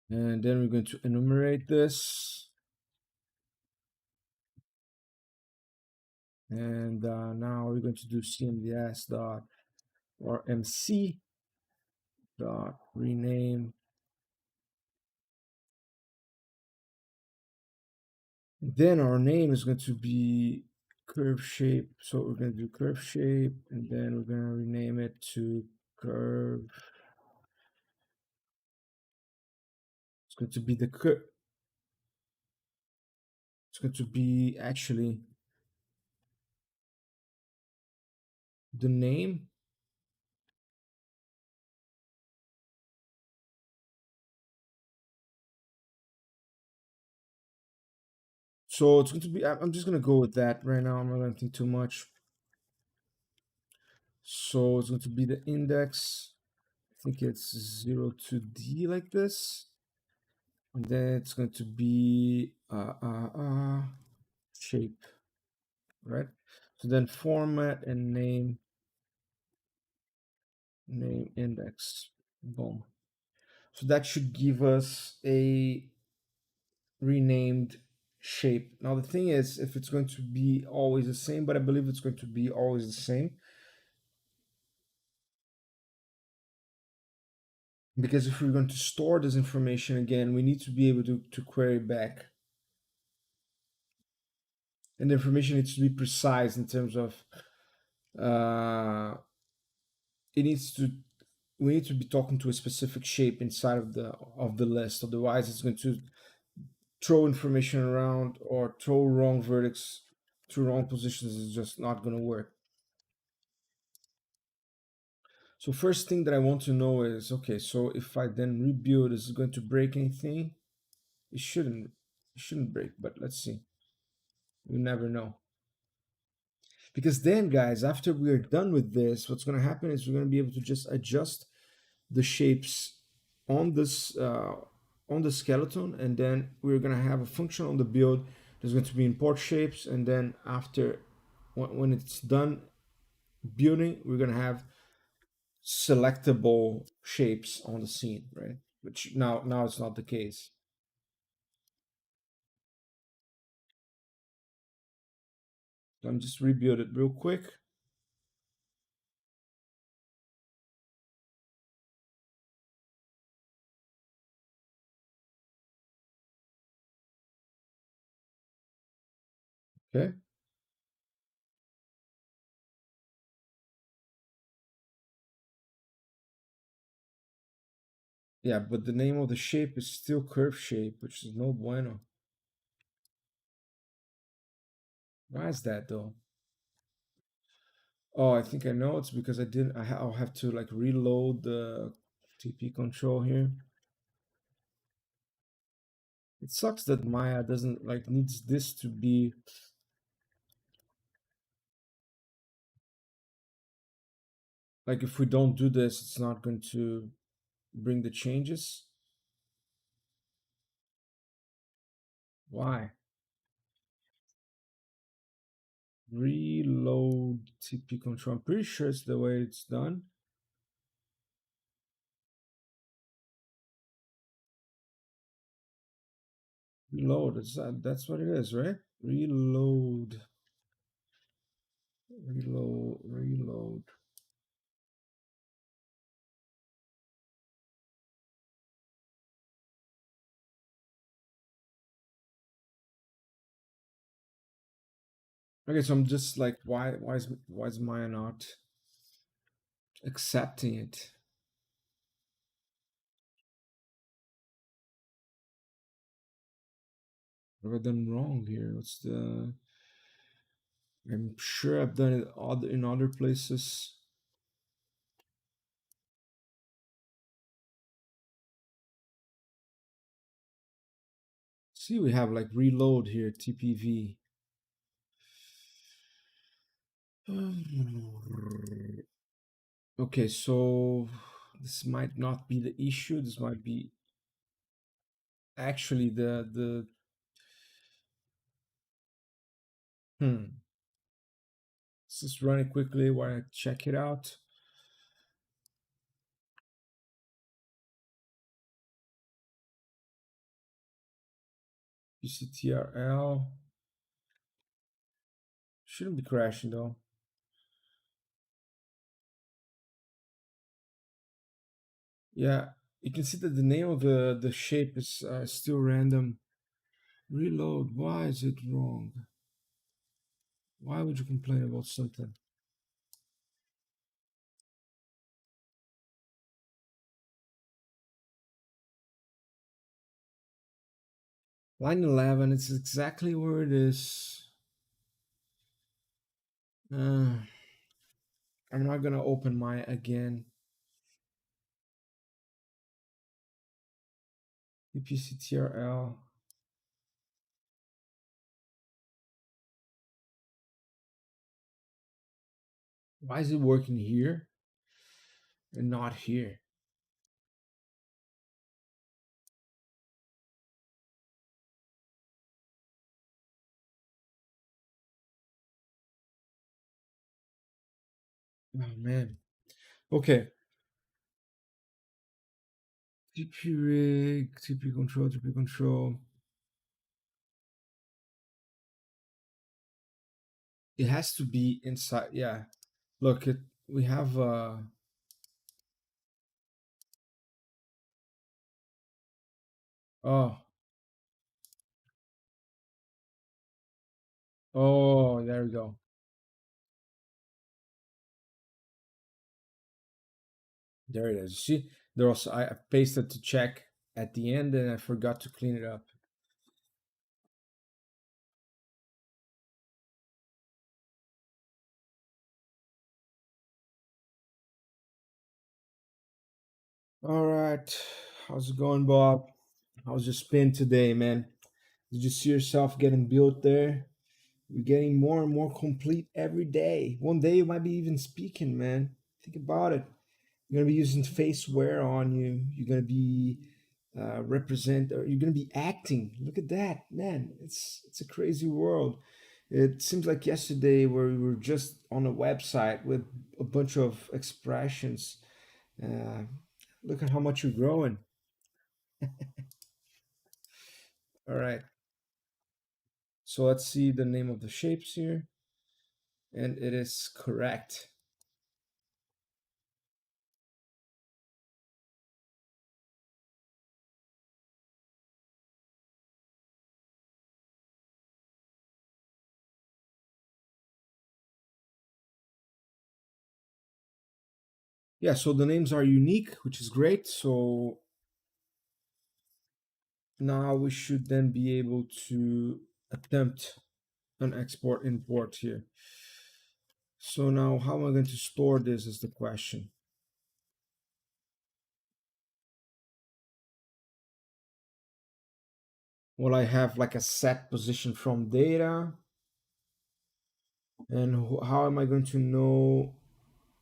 And then we're going to enumerate this. And now we're going to do cmds dot or mc dot rename. Then our name is going to be curve shape. So we're going to do curve shape, and then we're going to rename it to curve going to be it's going to be actually the name. So it's going to be. I'm just going to go with that right now. I'm not going to think too much. So it's going to be the index. I think it's 0 to D like this. And then it's going to be shape, right? So then format and name index. Boom. So that should give us a renamed shape. Now the thing is, if it's going to be always the same, but I believe it's going to be always the same, because if we're going to store this information again, we need to be able to query back. And the information needs to be precise in terms of uh, it needs to we need to be talking to a specific shape inside of the list. Otherwise, it's going to throw information around or throw wrong verdicts to wrong positions. Is just not going to work. So first thing that I want to know is, okay, so if I then rebuild, is it going to break anything? It shouldn't. It shouldn't break, but let's see. We never know. Because then, guys, after we're done with this, what's going to happen is we're going to be able to just adjust the shapes on this on the skeleton, and then we're going to have a function on the build. There's going to be import shapes, and then after when it's done building, we're going to have selectable shapes on the scene, right? Which now it's not the case. So I'm just rebuild it real quick. Okay. Yeah, but the name of the shape is still curve shape, which is no bueno. Why is that though? Oh, I think I know. It's because I didn't. I'll have to like reload the TP control here. It sucks that Maya doesn't like needs this to be like if we don't do this, it's not going to bring the changes. Why? Reload TP control. I'm pretty sure it's the way it's done. Reload. That's what it is, right? Reload. Reload. Okay, so I'm just like, why is Maya not accepting it? What have I done wrong here? What's the? I'm sure I've done it in other places. See, we have like reload here, TPV. Okay, so this might not be the issue. This might be actually the hmm. Let's just run it quickly while I check it out. UCTRL shouldn't be crashing though. Yeah, you can see that the name of the shape is still random. Reload. Why is it wrong? Why would you complain about something? Line 11, it's exactly where it is. Uh, I'm not gonna open my again. UPCTRL. Why is it working here and not here? Oh man. Okay. TP rig, TP control, TP control. It has to be inside. Yeah. Look, we have oh, oh, there we go. There it is. See, there also I pasted to check at the end and I forgot to clean it up. All right. How's it going, Bob? How's your spin today, man? Did you see yourself getting built there? You're getting more and more complete every day. One day you might be even speaking, man. Think about it. You're gonna be using face wear on you. You're gonna be represent, or you're gonna be acting. Look at that, man. It's a crazy world. It seems like yesterday where we were just on a website with a bunch of expressions. Uh, Look at how much you're growing. All right. So let's see the name of the shapes here, and it is correct. Yeah, so the names are unique, which is great. So now we should then be able to attempt an export import here. So now how am I going to store this is the question. Will I have like a set position from data? And how am I going to know?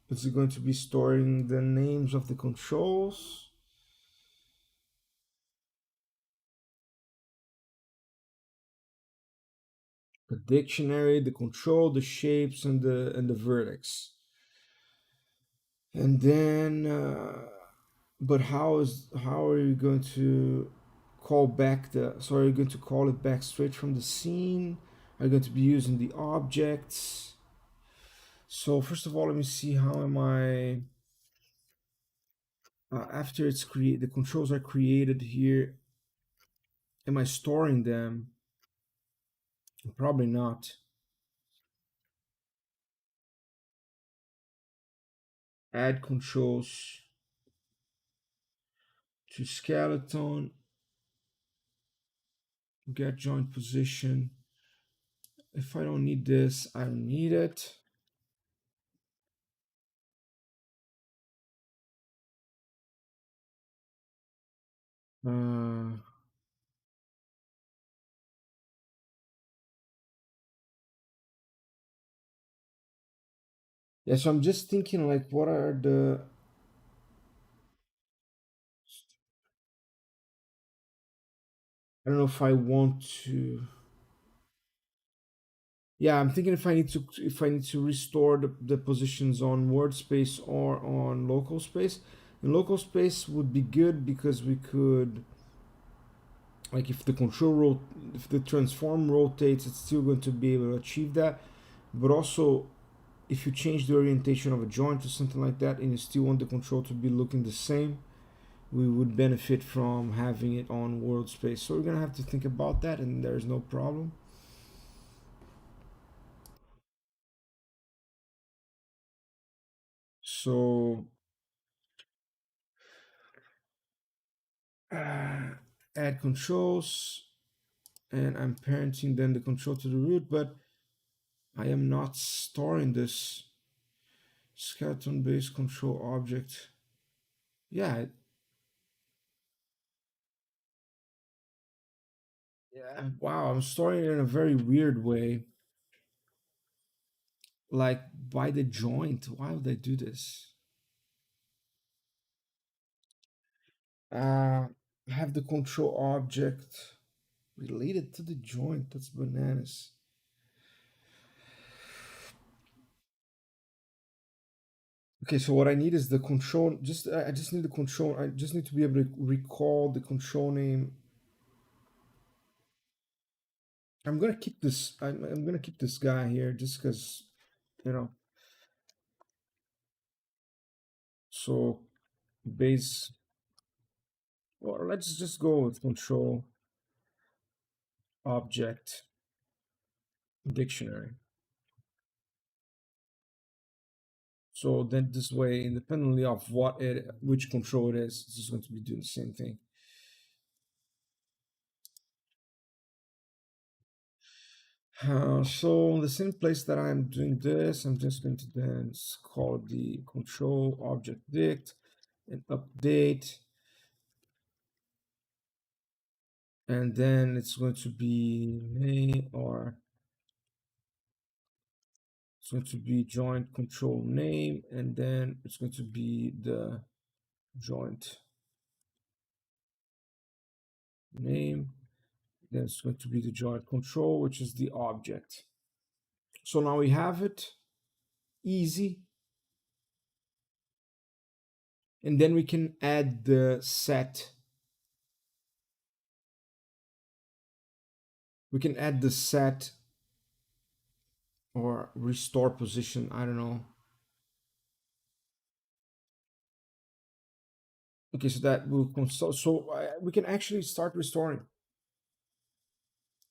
Is it going to be storing the names of the controls? The dictionary, the control, the shapes, and the vertex. And then but how are you going to call back the so are you going to call it back straight from the scene? Are you going to be using the objects? So first of all, let me see how am I after it's created, the controls are created here. Am I storing them? Probably not. Add controls to skeleton, get joint position. If I don't need this, I don't need it. uh, yeah, so I'm just thinking like what are the I don't know if I want to. Yeah, I'm thinking if I need to restore the positions on word space or on local space. And local space would be good because we could like if the transform rotates, it's still going to be able to achieve that. But also if you change the orientation of a joint or something like that and you still want the control to be looking the same, we would benefit from having it on world space. So we're gonna have to think about that and there's no problem. So uh, add controls. and I'm parenting then the control to the root, but I am not storing this skeleton based control object. Yeah, yeah. Wow, I'm storing it in a very weird way, like by the joint. Why would they do this? I have the control object related to the joint. That's bananas. Okay, so what I need is the control. I just need the control. I just need to be able to recall the control name. I'm gonna keep this. I'm gonna keep this guy here just because you know. So base. Well, let's just go with control object dictionary. So then this way, independently of which control it is, it's just going to be doing the same thing. So in the same place that I'm doing this, I'm just going to then call the control object dict and update, and then it's going to be name, or it's going to be joint control name, and then it's going to be the joint name. Then it's going to be the joint control, which is the object. So now we have it easy, and then we can add the set. We can add the set or restore position. I don't know. Okay, so that will consult. So we can actually start restoring.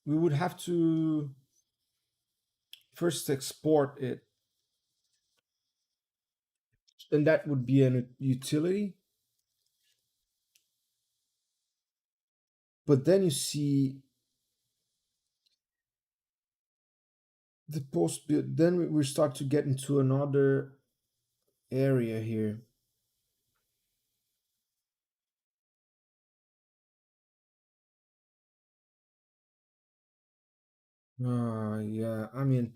We would have to first export it, and that would be a utility. But then you see the post build. Then we start to get into another area here. Yeah. I mean,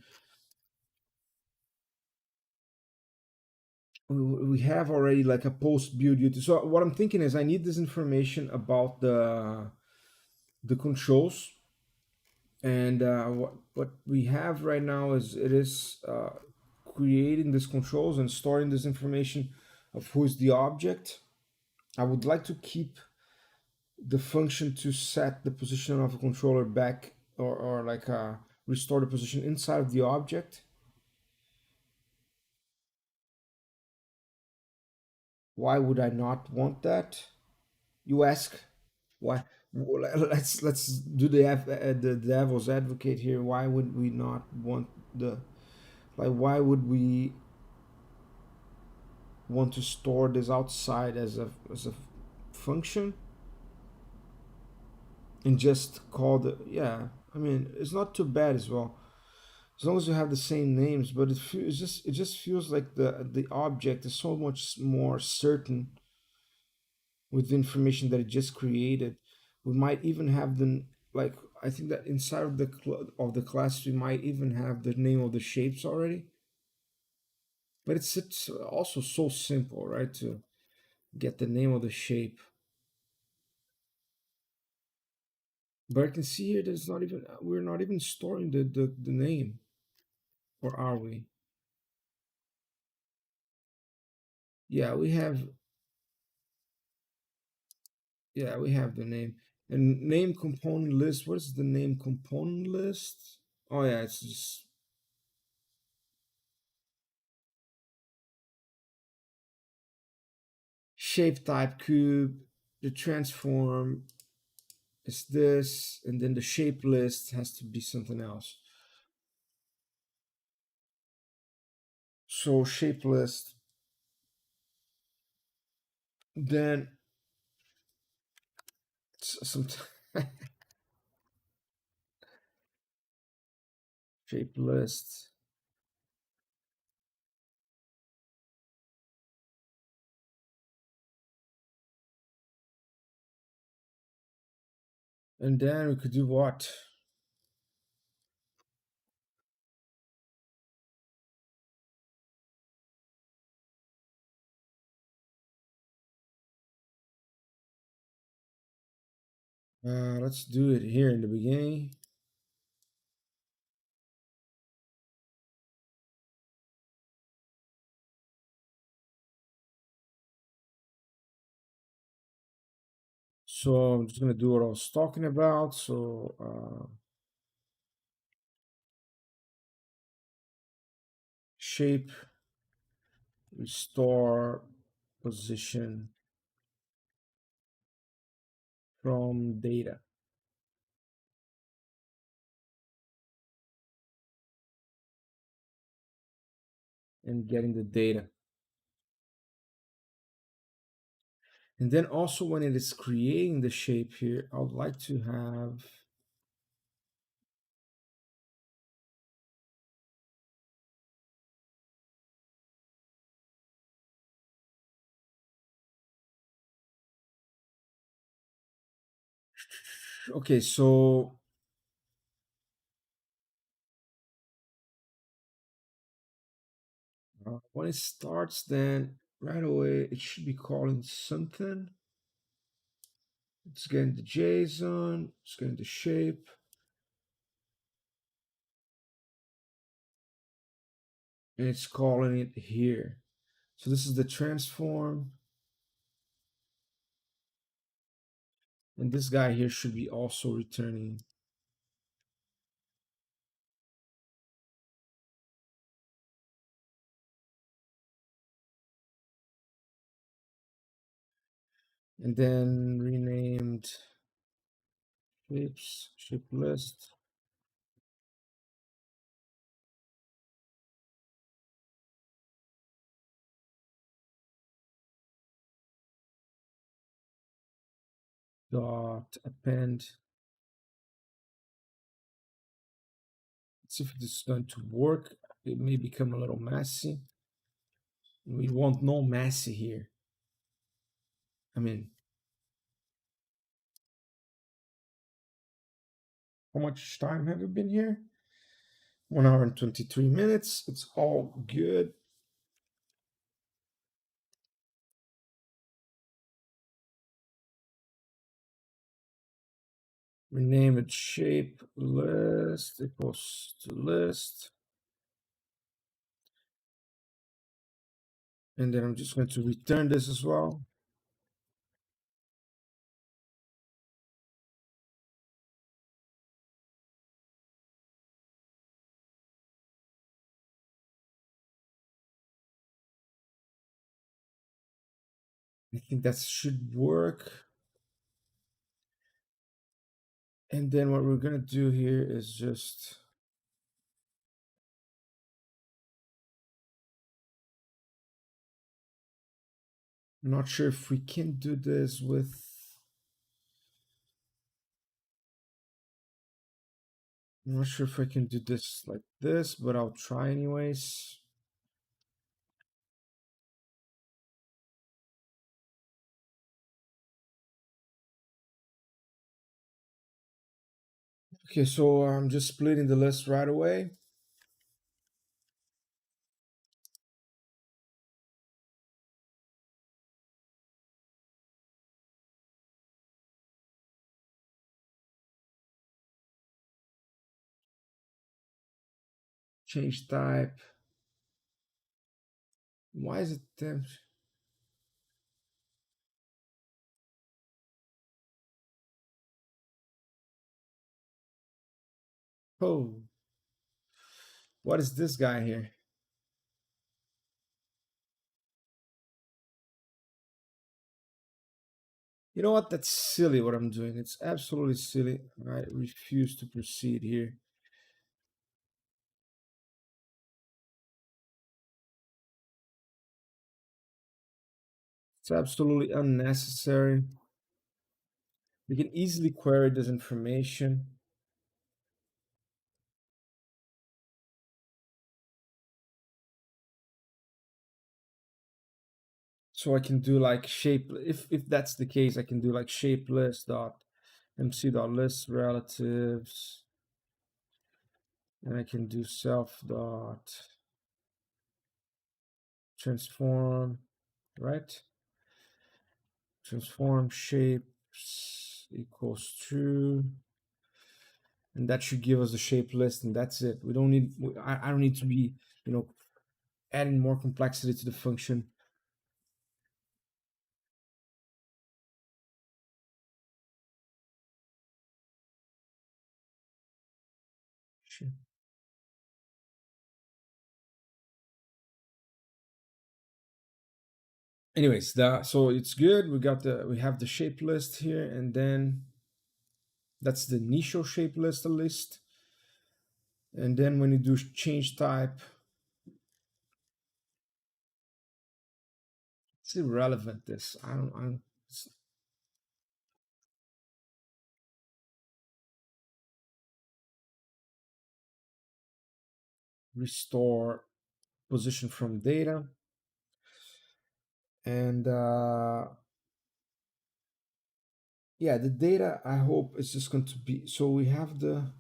we have already like a post build utility. So what I'm thinking is I need this information about the controls, and what we have right now is it is creating these controls and storing this information of who is the object. I would like to keep the function to set the position of a controller back, or like restore the position inside of the object. Why would I not want that, you ask? Why? Let's do the devil's advocate here. Why would we not want the, like, why would we want to store this outside as a function and just call the, yeah, I mean, it's not too bad as well, as long as you have the same names. But it just feels like the object is so much more certain with the information that it just created. We might even have the, like, I think that inside of the class we might even have the name of the shapes already. But it's also so simple, right, to get the name of the shape. But I can see here that it's not even, we're not even storing the name, or are we? Yeah, we have, yeah, we have the name. And name component list. What is the name component list? Oh yeah, it's just shape type cube. The transform is this, and then the shape list has to be something else. So shape list. Then some shape list. And then we could do what? Let's do it here in the beginning. So I'm just gonna do what I was talking about. So shape, restore position from data and getting the data. And then also when it is creating the shape here, I would like to have okay, so when it starts, then right away it should be calling something. It's getting the JSON, it's getting the shape, and it's calling it here. So this is the transform, and this guy here should be also returning. And then renamed shapes, shape list. Dot append. Let's see if this is going to work. It may become a little messy. We want no messy here. I mean, how much time have you been here? 1 hour and 23 minutes. It's all good. Rename it shape list equals to list. And then I'm just going to return this as well. I think that should work. And then what we're going to do here is just I'm not sure if we can do this with I'm not sure if I can do this like this, but I'll try anyways. Okay, so I'm just splitting the list right away. Change type. Why is it temp? Oh, what is this guy here? You know what? That's silly what I'm doing. It's absolutely silly. I refuse to proceed here. It's absolutely unnecessary. We can easily query this information. So I can do like shape, if that's the case, I can do like shape list dot mc dot list relatives, and I can do self dot transform, right? Transform shapes equals true, and that should give us a shape list, and that's it. We don't need, I don't need to be, you know, adding more complexity to the function. Sure. Anyways, so it's good. We have the shape list here, and then that's the initial shape list. And then when you do change type, it's irrelevant. This I don't restore position from data, and yeah, the data I hope is just going to be, so we have the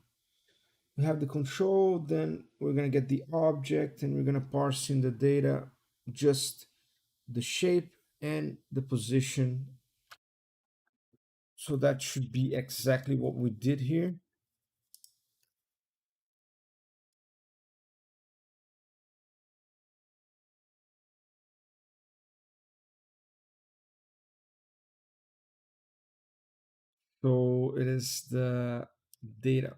control, then we're going to get the object, and we're going to parse in the data just the shape and the position. So that should be exactly what we did here. So it is the data.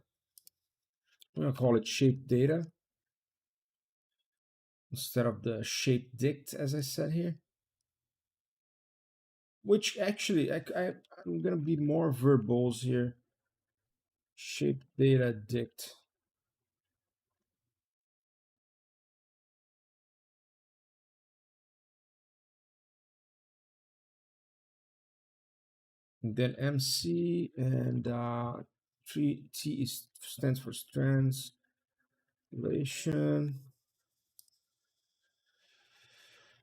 I'm going to call it shape data instead of the shape dict, as I said here. Which actually, I'm going to be more verbose here. Shape data dict. And then MC, and 3T stands for strands relation.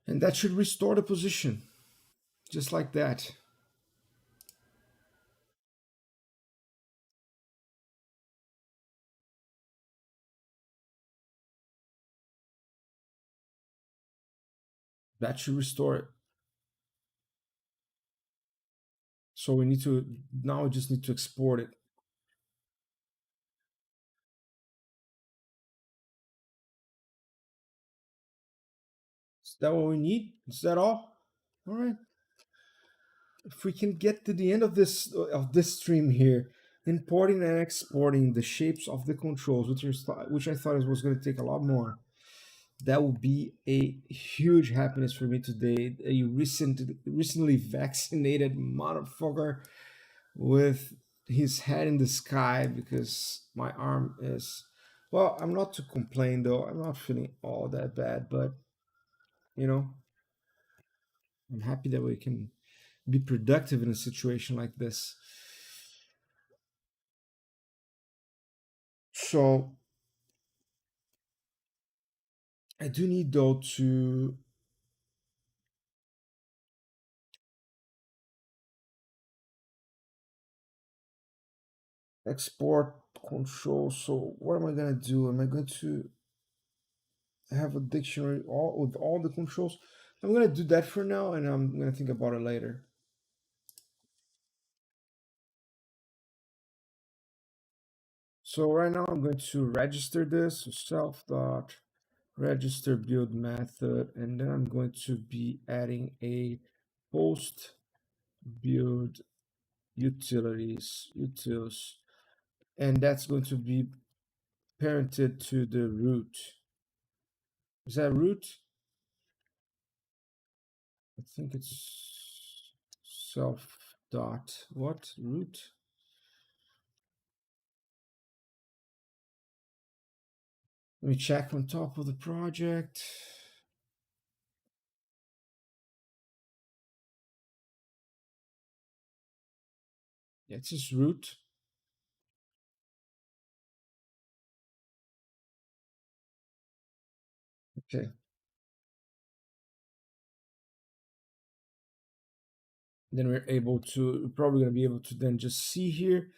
And that should restore the position, just like that. That should restore it. So we need to, now we just need to export it. Is that what we need? Is that all? All right. If we can get to the end of this stream here, importing and exporting the shapes of the controls, which I thought was going to take a lot more, that would be a huge happiness for me today. A recently vaccinated motherfucker with his head in the sky because my arm is, well, I'm not to complain though. I'm not feeling all that bad, but you know, I'm happy that we can be productive in a situation like this. So I do need though to export control. So what am I gonna do? Am I going to have a dictionary all with all the controls? I'm gonna do that for now, and I'm gonna think about it later. So right now I'm going to register this, so self dot register build method, and then I'm going to be adding a post build utils, and that's going to be parented to the root. Is that root? I think it's self dot what root. Let me check on top of the project. Yeah, it's just root. Okay. Then we're probably going to be able to then just see here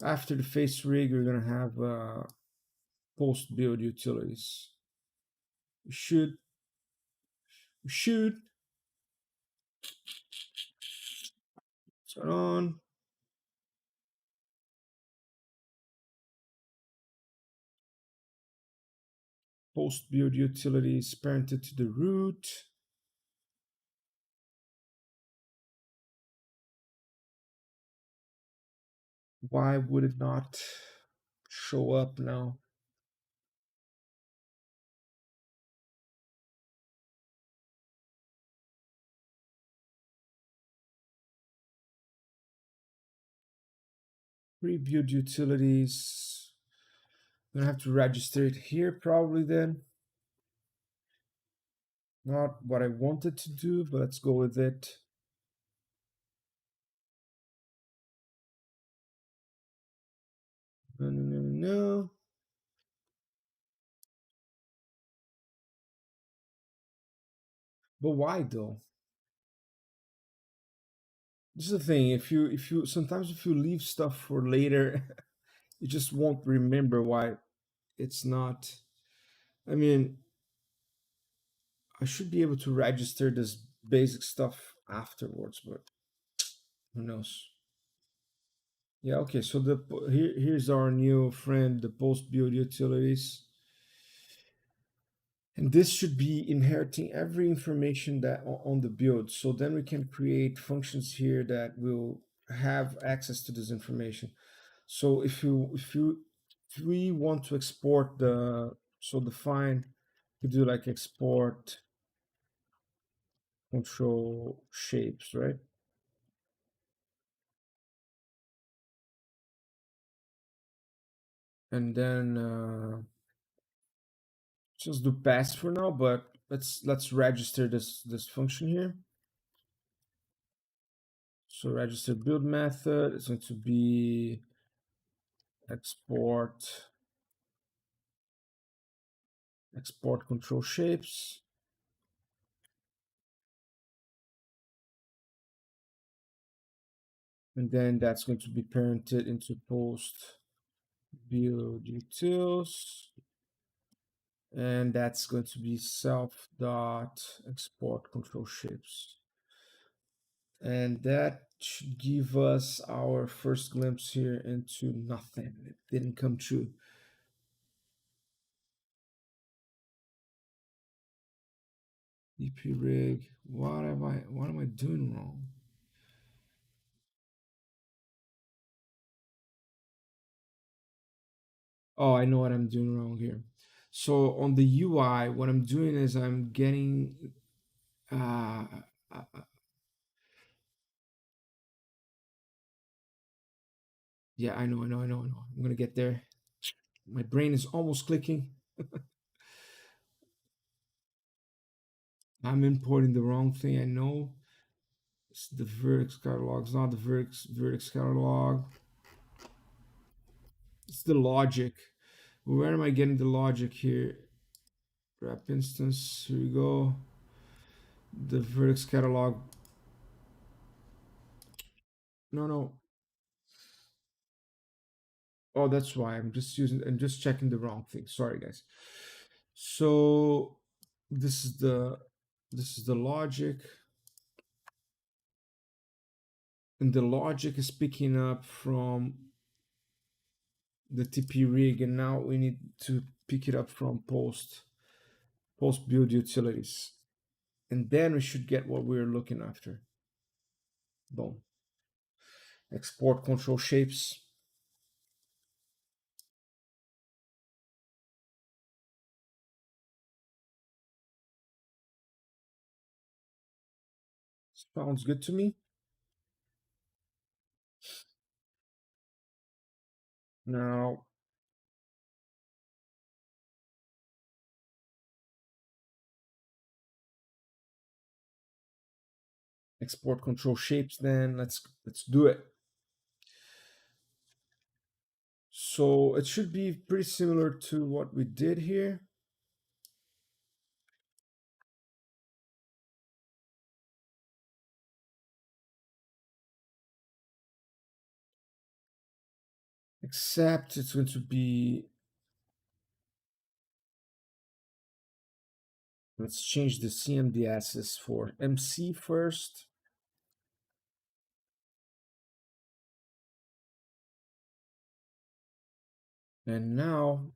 after the face rig, we're going to have post build utilities. We should turn on post build utilities parented to the root. Why would it not show up now? Pre-build utilities. I'm gonna have to register it here probably then. Not what I wanted to do, but let's go with it. No, no, no, no. But why though? This is the thing. If you sometimes if you leave stuff for later, you just won't remember why it's not. I mean, I should be able to register this basic stuff afterwards, but who knows? Yeah, okay. So here's our new friend, the post build utilities. And this should be inheriting every information that on the build. So then we can create functions here that will have access to this information. So if we want to export the so define we do like export control shapes, right? And then just do pass for now, but let's register this function here. So register build method is going to be export control shapes. And then that's going to be parented into post build utils. And that's going to be self dot export control shapes. And that should give us our first glimpse here into nothing. It didn't come true. EP rig. What am I doing wrong? Oh, I know what I'm doing wrong here. So on the UI, what I'm doing is I'm getting uh, uh, uh, yeah, I know. I'm gonna get there. My brain is almost clicking. I'm importing the wrong thing. I know. It's the vertex catalog. It's not the vertex catalog. It's the logic. Where am I getting the logic here? Wrap instance. Here we go. The vertex catalog. No, no. Oh, that's why I'm just checking the wrong thing. Sorry, guys. So this is the this is the logic, and the logic is picking up from the TP rig, and now we need to pick it up from post build utilities, and then we should get what we're looking after. Boom. Export control shapes. Sounds good to me. Now export control shapes. Then let's do it. So it should be pretty similar to what we did here. except it's going to be, let's change the CMDSs for MC first. And now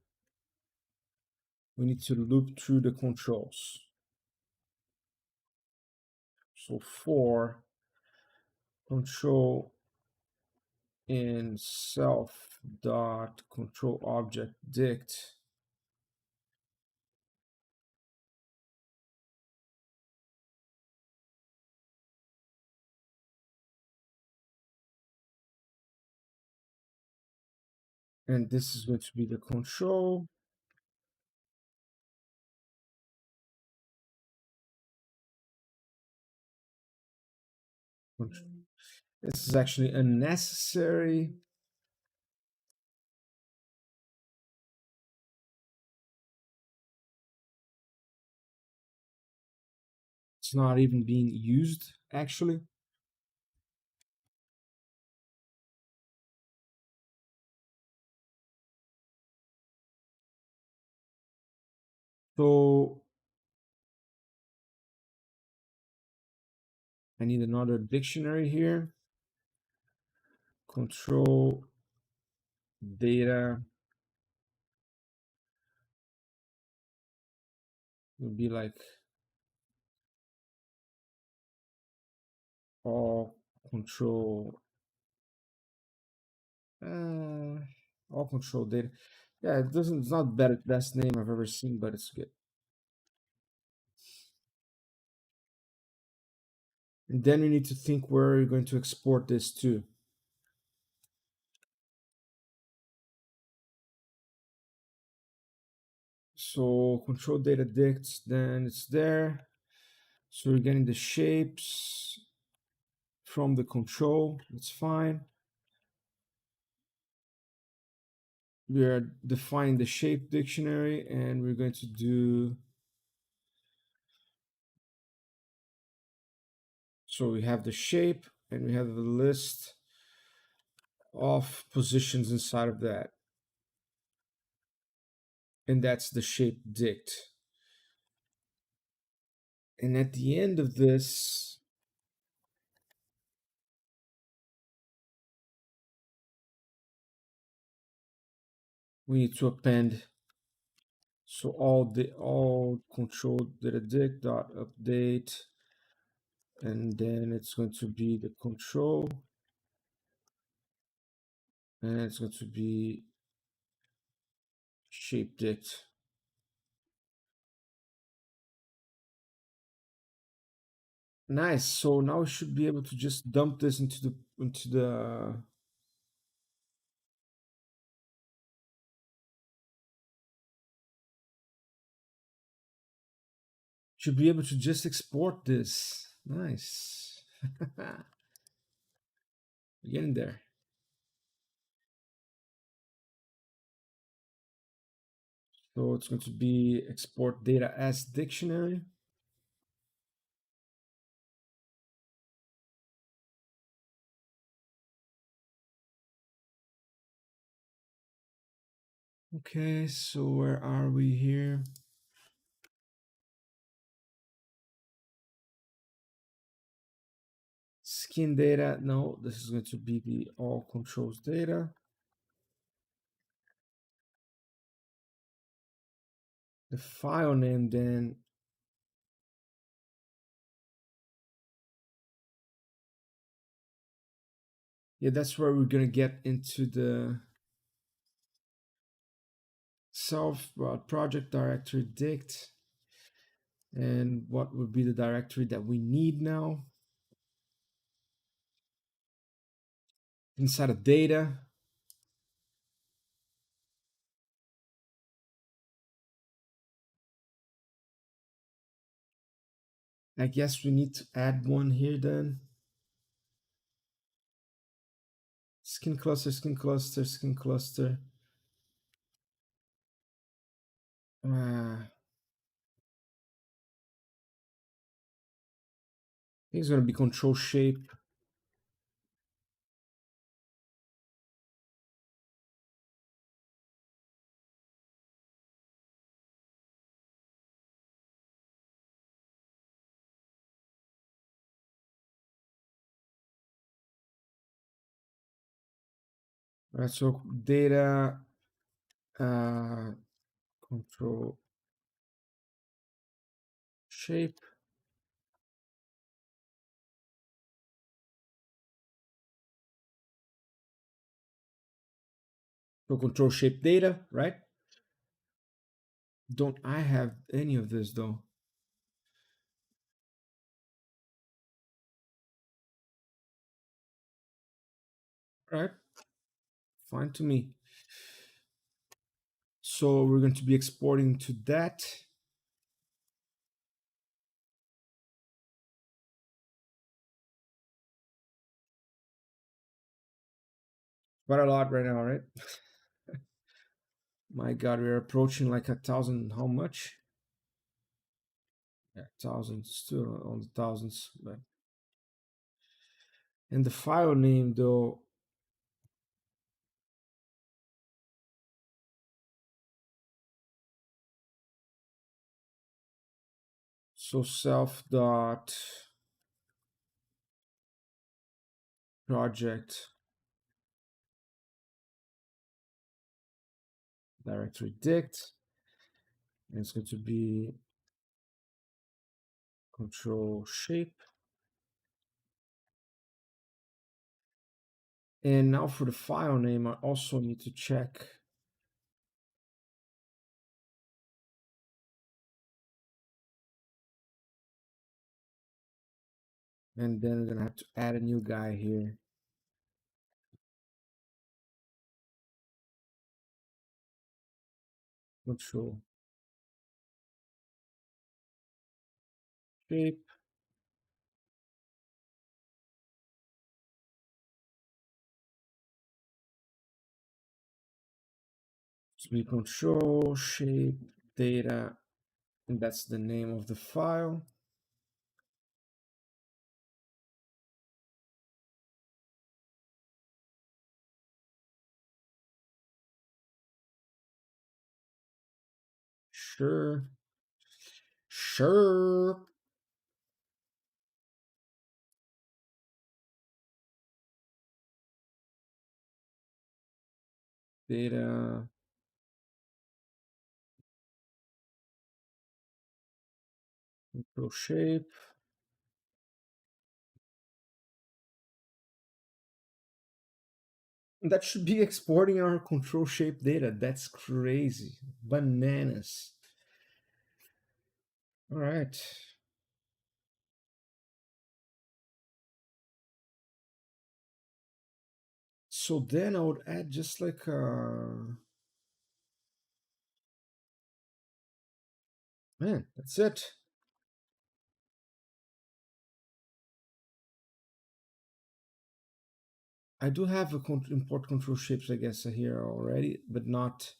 we need to loop through the controls. So for control in self dot control object dict, and this is going to be the control. This is actually unnecessary. It's not even being used actually. So I need another dictionary here. Control data would be like all control, all control data. Yeah, it's not the best name I've ever seen, but it's good. And then we need to think where you're going to export this to. So control data dicts, then it's there. So we're getting the shapes from the control. That's fine. We are defining the shape dictionary, and we're going to do, so we have the shape and we have the list of positions inside of that. And that's the shape dict. And at the end of this, we need to append. So all control data dict dot update, and then it's going to be the control, and it's going to be shape dict. Nice. So now we should be able to just dump this into the should be able to just export this. Nice. We're getting there. So it's going to be export data as dictionary. Okay, so where are we here? Skin data. No, this is going to be the all controls data. The file name then, yeah, that's where we're going to get into the self project directory dict, and what would be the directory that we need now inside of data. I guess we need to add one here then. Skin cluster, skin cluster, skin cluster. I think it's going to be control shape. Right, so data uh, control shape. So control shape data, right? Don't I have any of this though? Right, fine to me. So we're going to be exporting to that. Quite a lot right now, right? My God, we're approaching like 1,000. How much? Yeah, thousands, still on the thousands. But and the file name though, so self dot project directory dict, and it's going to be control shape. And now for the file name, I also need to check. And then we're gonna have to add a new guy here. Control shape. So we control shape data, and that's the name of the file. Sure. Sure. Data. Control shape. That should be exporting our control shape data. That's crazy. Bananas. All right. So then I would add just like man, that's it. I do have a import control shapes, I guess, here already, but not.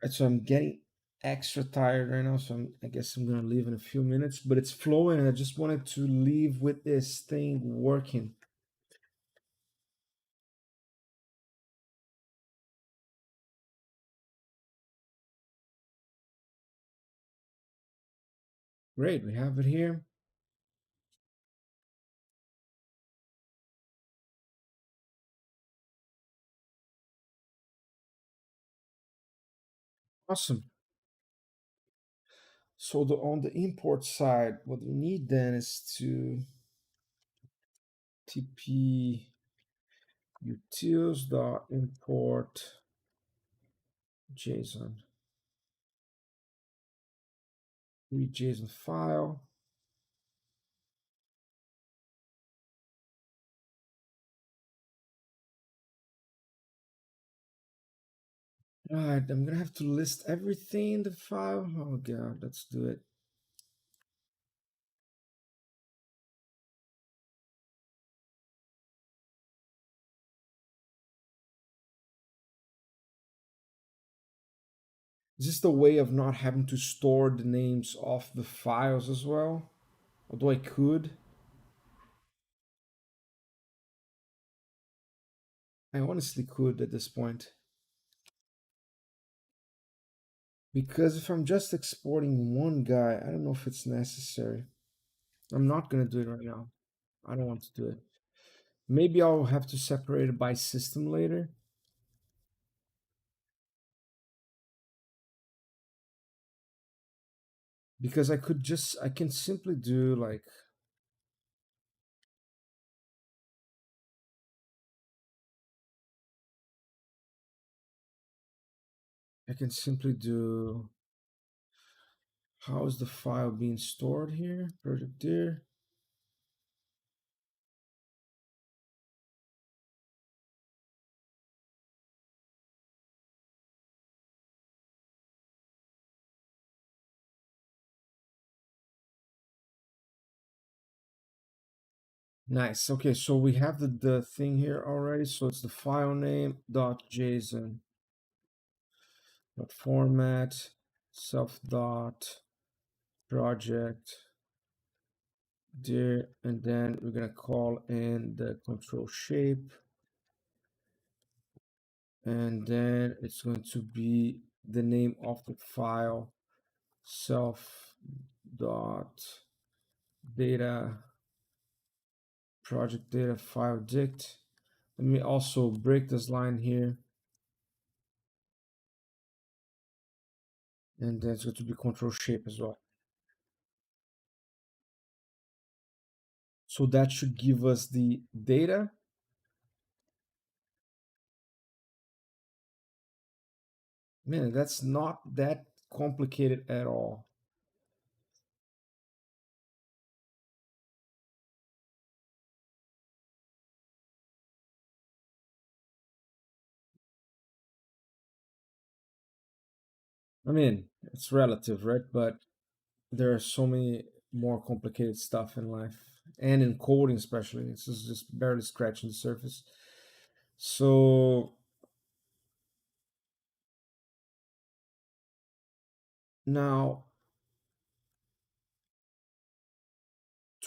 Right, so I'm getting extra tired right now, so I guess I'm gonna leave in a few minutes. But it's flowing, and I just wanted to leave with this thing working. Great, we have it here. Awesome. So on the import side, what we need then is to tp utils.import JSON. Read JSON file. All right, I'm gonna have to list everything in the file. Oh god, let's do it. Is this the way of not having to store the names of the files as well? Although I could. I honestly could at this point. Because if I'm just exporting one guy, I don't know if it's necessary. I'm not going to do it right now. I don't want to do it. Maybe I'll have to separate it by system later. Because I can simply do like, I can simply do, how is the file being stored here? Project dir. Nice. Okay, so we have the thing here already. So it's the file name dot .json dot format self dot project dir, and then we're gonna call in the control shape, and then it's going to be the name of the file self dot data project data file dict. Let me also break this line here, and then it's going to be control shape as well. So that should give us the data. Man, that's not that complicated at all. I mean, it's relative, right? But there are so many more complicated stuff in life and in coding, especially. It's just barely scratching the surface. So now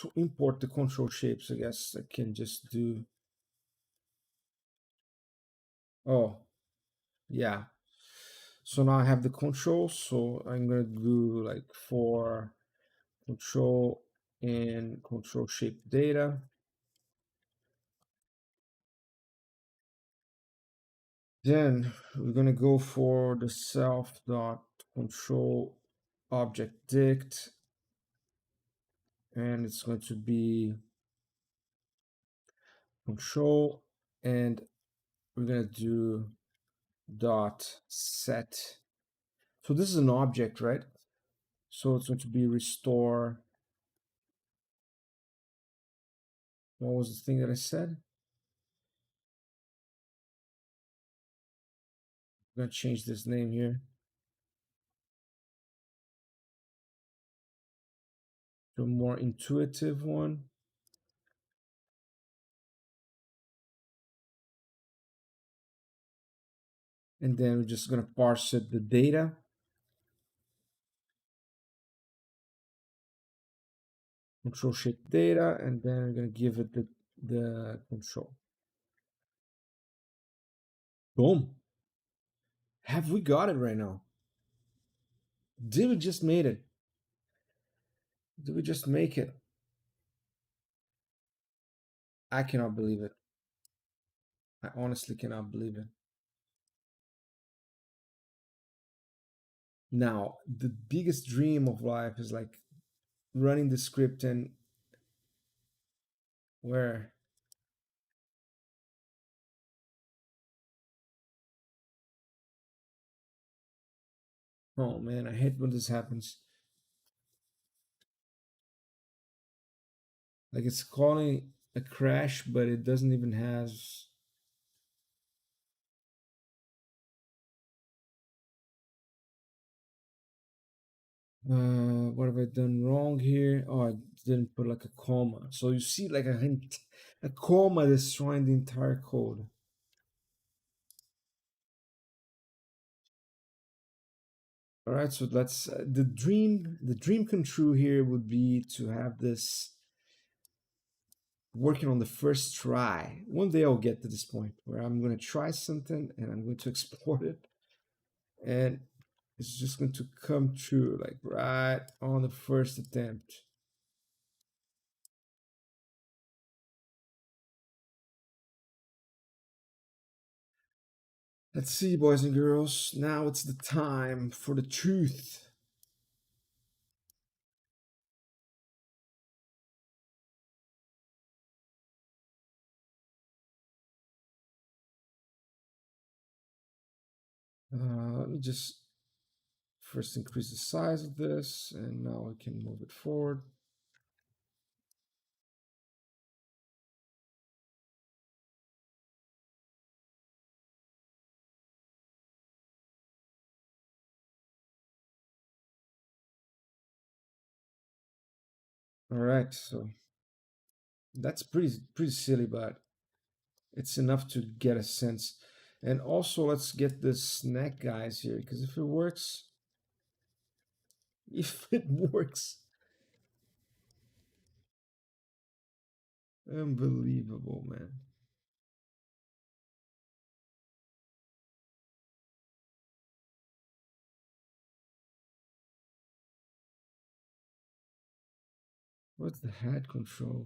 to import the control shapes, I guess I can just do, oh, yeah. So now I have the control. So I'm going to do like for control and control shape data. Then we're going to go for the self dot control object dict, and it's going to be control, and we're going to do dot set. So this is an object, right? So it's going to be restore. What was the thing that I said? I'm going to change this name here to a more intuitive one. And then we're just going to parse it the data. Control shape data, and then we're going to give it the control. Boom. Have we got it right now? Did we just made it? Did we just make it? I cannot believe it. I honestly cannot believe it. Now, the biggest dream of life is like running the script and where, oh man, I hate when this happens. Like it's calling a crash, but it doesn't even have. What have I done wrong here? Oh, I didn't put like a comma. So you see, like a hint, a comma destroying the entire code. All right, so let's the dream come true here would be to have this working on the first try. One day I'll get to this point where I'm going to try something and I'm going to export it, and it's just going to come true like right on the first attempt. Let's see, boys and girls. Now it's the time for the truth. Let me just first increase the size of this, and now I can move it forward. All right, so that's pretty silly, but it's enough to get a sense. And also, let's get this neck guys here, because if it works, if it works, unbelievable, man. What's the head control?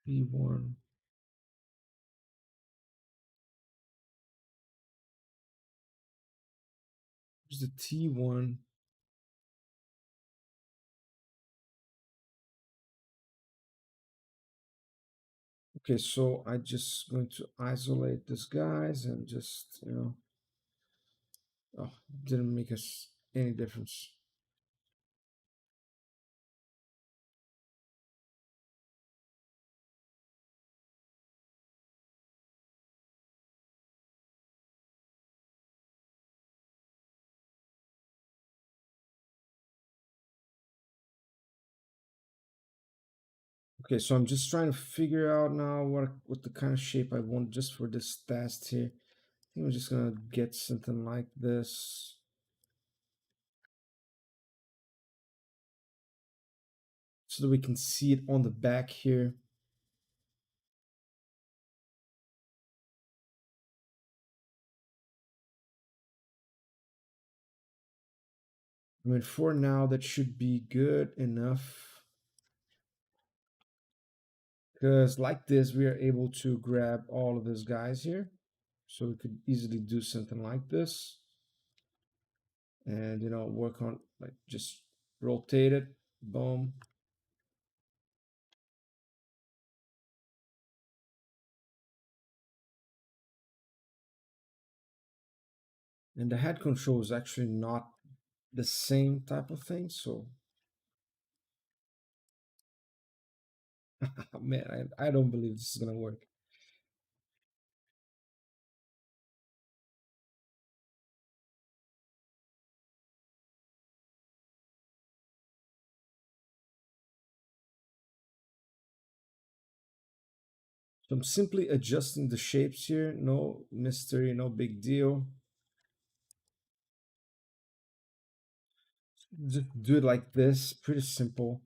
B1. Where's the T1? Okay, so I just going to isolate this guys and just, oh, didn't make us any difference. Okay, so I'm just trying to figure out now what the kind of shape I want just for this test here. I think we're just gonna get something like this. So that we can see it on the back here. I mean, for now, that should be good enough. Because like this, we are able to grab all of these guys here. So we could easily do something like this. And, work on, like, just rotate it. Boom. And the head control is actually not the same type of thing. So, man, I don't believe this is going to work. So I'm simply adjusting the shapes here. No mystery, no big deal. Just do it like this. Pretty simple.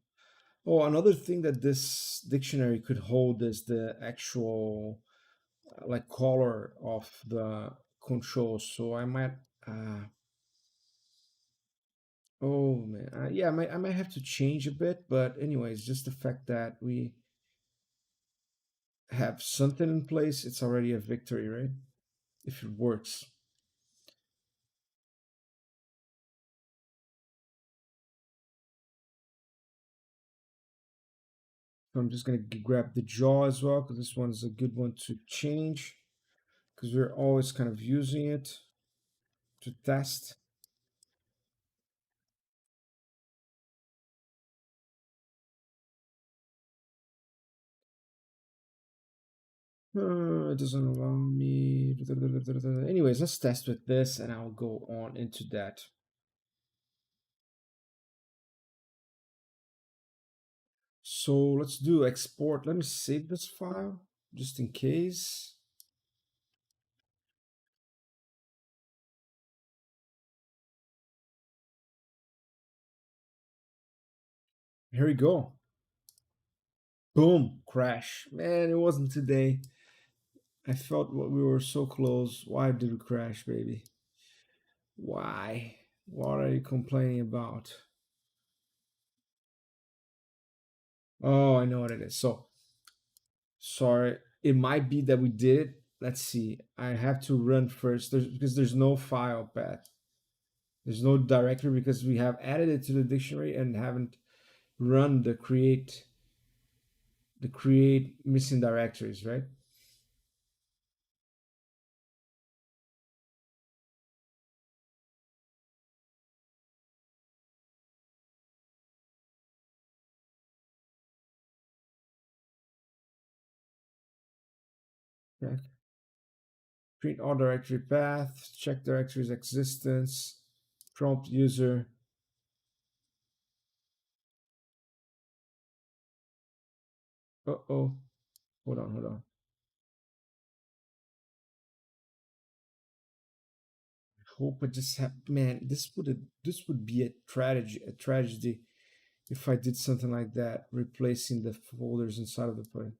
Oh, another thing that this dictionary could hold is the actual like color of the controls. So I might, oh man, yeah, I might have to change a bit. But anyways, just the fact that we have something in place, it's already a victory, right? If it works. So I'm just gonna grab the jaw as well because this one's a good one to change because we're always kind of using it to test. It doesn't allow me. Anyways, let's test with this and I'll go on into that. So let's do export. Let me save this file just in case. Here we go. Boom, crash. Man, it wasn't today. I felt we were so close. Why did we crash, baby? Why? What are you complaining about? Oh, I know what it is. So, sorry. It might be that we did it. Let's see. I have to run first because there's no file path. There's no directory because we have added it to the dictionary and haven't run the create missing directories, right? Yeah. Create all directory paths, check directory's existence, prompt user. Uh-oh. Hold on. Hope I just have, man, this would be a tragedy if I did something like that, replacing the folders inside of the plane.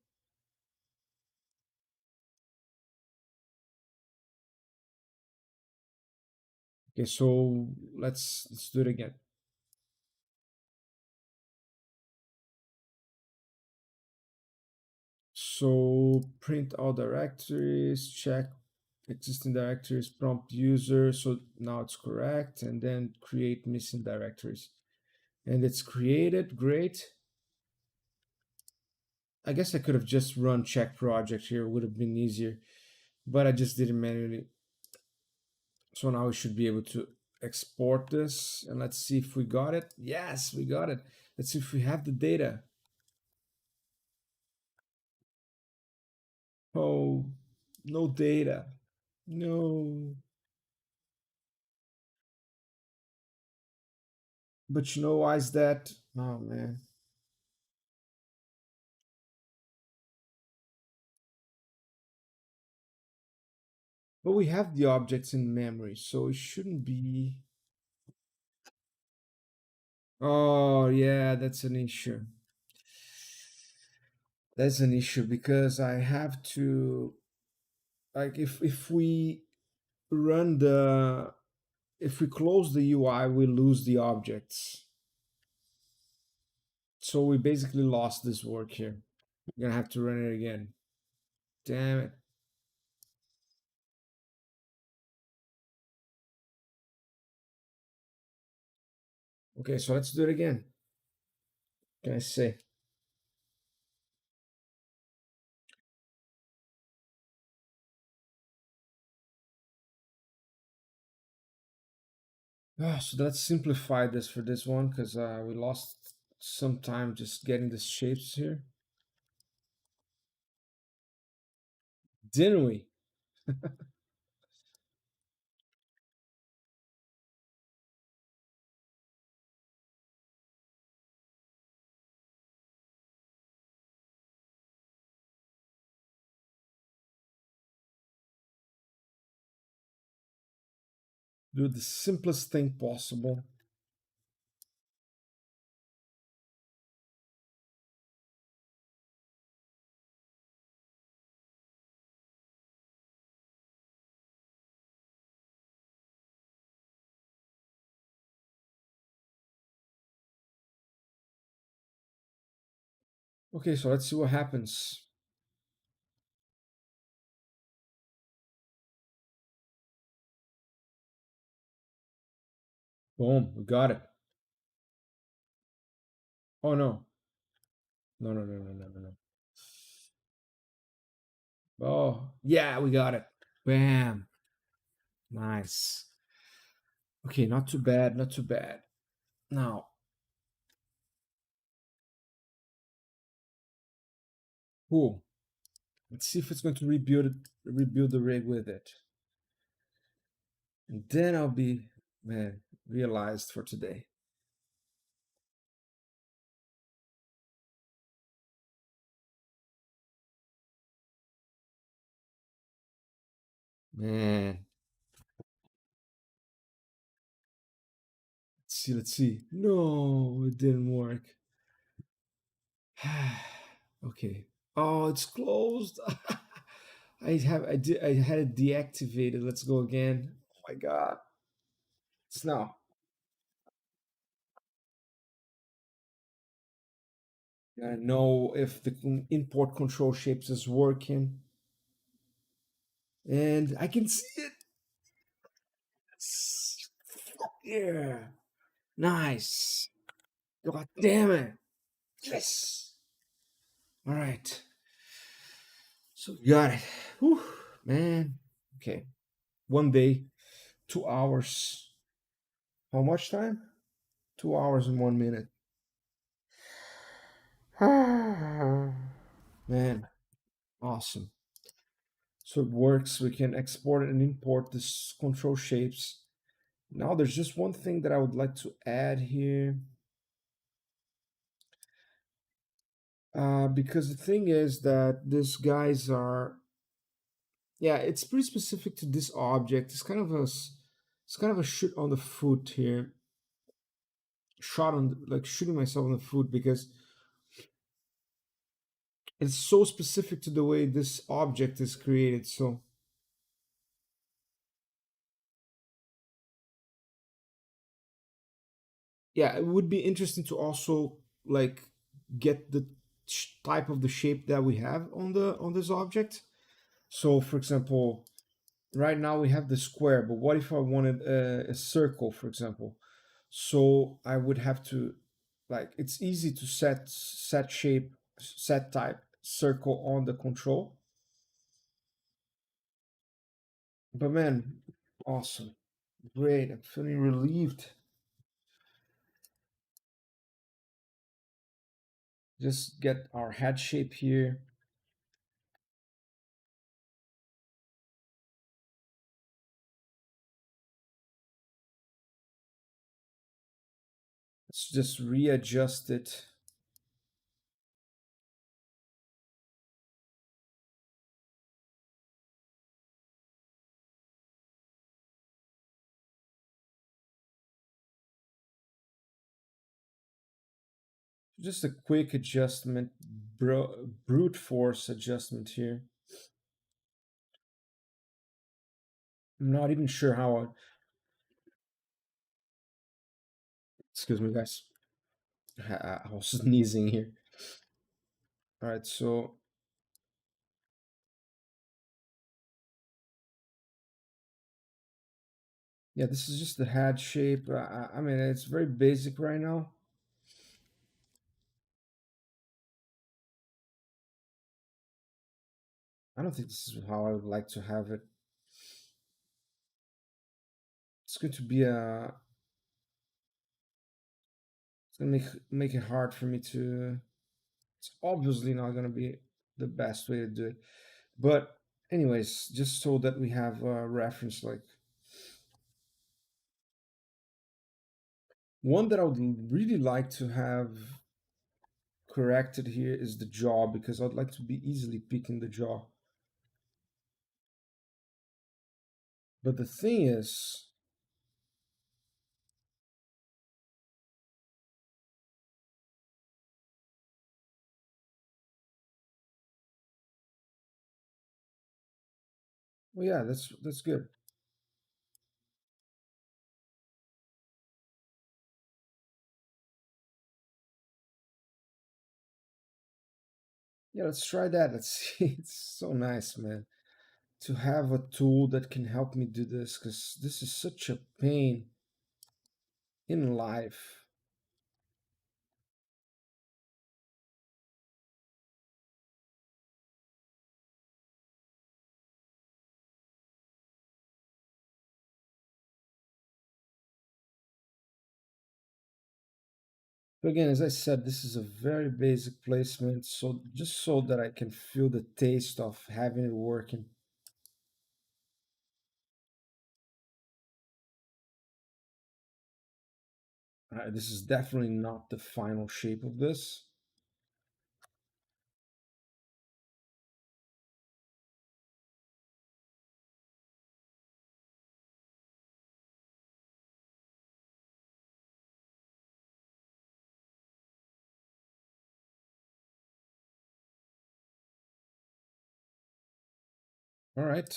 Okay, so let's do it again. So print all directories, check existing directories, prompt user. So now it's correct, and then create missing directories. And it's created. Great. I guess I could have just run check project here, would have been easier, but I just did it manually. So now we should be able to export this, and let's see if we got it. Yes, we got it. Let's see if we have the data. Oh, no data. No. But you know why is that? Oh man. But we have the objects in memory, so it shouldn't be. Oh yeah, that's an issue. That's an issue because I have to, like, if we run the if we close the UI, we lose the objects. So we basically lost this work here. We're gonna have to run it again. Damn it. Okay, so let's do it again. What can I say? So let's simplify this for this one because we lost some time just getting the shapes here. Didn't we? Do the simplest thing possible. Okay, so let's see what happens. Boom, we got it. Oh no. No, no, no, no, no, no, no. Oh, yeah, we got it. Bam. Nice. Okay, not too bad, not too bad. Now, cool. Let's see if it's going to rebuild the rig with it. And then I'll be, man, realized for today. Man, let's see. No, it didn't work. Okay. Oh, it's closed. I had it deactivated. Let's go again. Oh my god. Now, I know if the import control shapes is working, and I can see it. Yeah, nice. God damn it. Yes. All right. So we got it. Whew, man. Okay. One day, 2 hours. How much time? 2 hours and 1 minute. Man, awesome. So it works. We can export and import this control shapes. Now there's just one thing that I would like to add here. Because the thing is that these guys are, yeah, it's pretty specific to this object. It's kind of a shoot on the foot here, shot on like shooting myself in the foot because it's so specific to the way this object is created. So yeah, it would be interesting to also like get the type of the shape that we have on this object. So for example, right now we have the square, but what if I wanted a circle, for example? So I would have to, like, it's easy to set shape, set type circle on the control. But man, awesome, great, I'm feeling relieved. Just get our head shape here. Let's just readjust it. Just a quick adjustment, brute force adjustment here. I'm not even sure how I, excuse me guys, I was sneezing here. All right, so yeah, this is just the head shape. I mean, it's very basic right now. I don't think this is how I would like to have it. It's going to be a, it's going to make it hard for me to, it's obviously not going to be the best way to do it. But anyways, just so that we have a reference, like one that I would really like to have corrected here is the jaw, because I'd like to be easily picking the jaw. But the thing is, well, yeah, that's good. Yeah, let's try that. Let's see. It's so nice, man, to have a tool that can help me do this, because this is such a pain in life. But again, as I said, this is a very basic placement, so just so that I can feel the taste of having it working. This is definitely not the final shape of this. All right.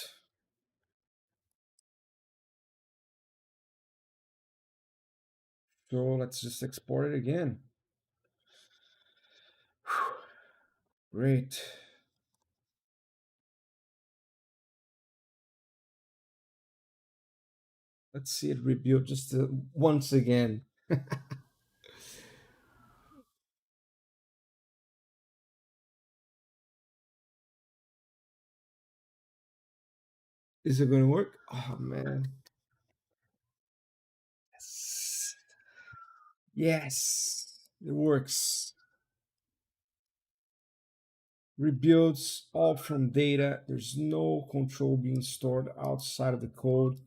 So let's just export it again. Great. Let's see it rebuild just once again. Is it going to work? Oh man. Yes. Yes. It works. Rebuilds all from data. There's no control being stored outside of the code,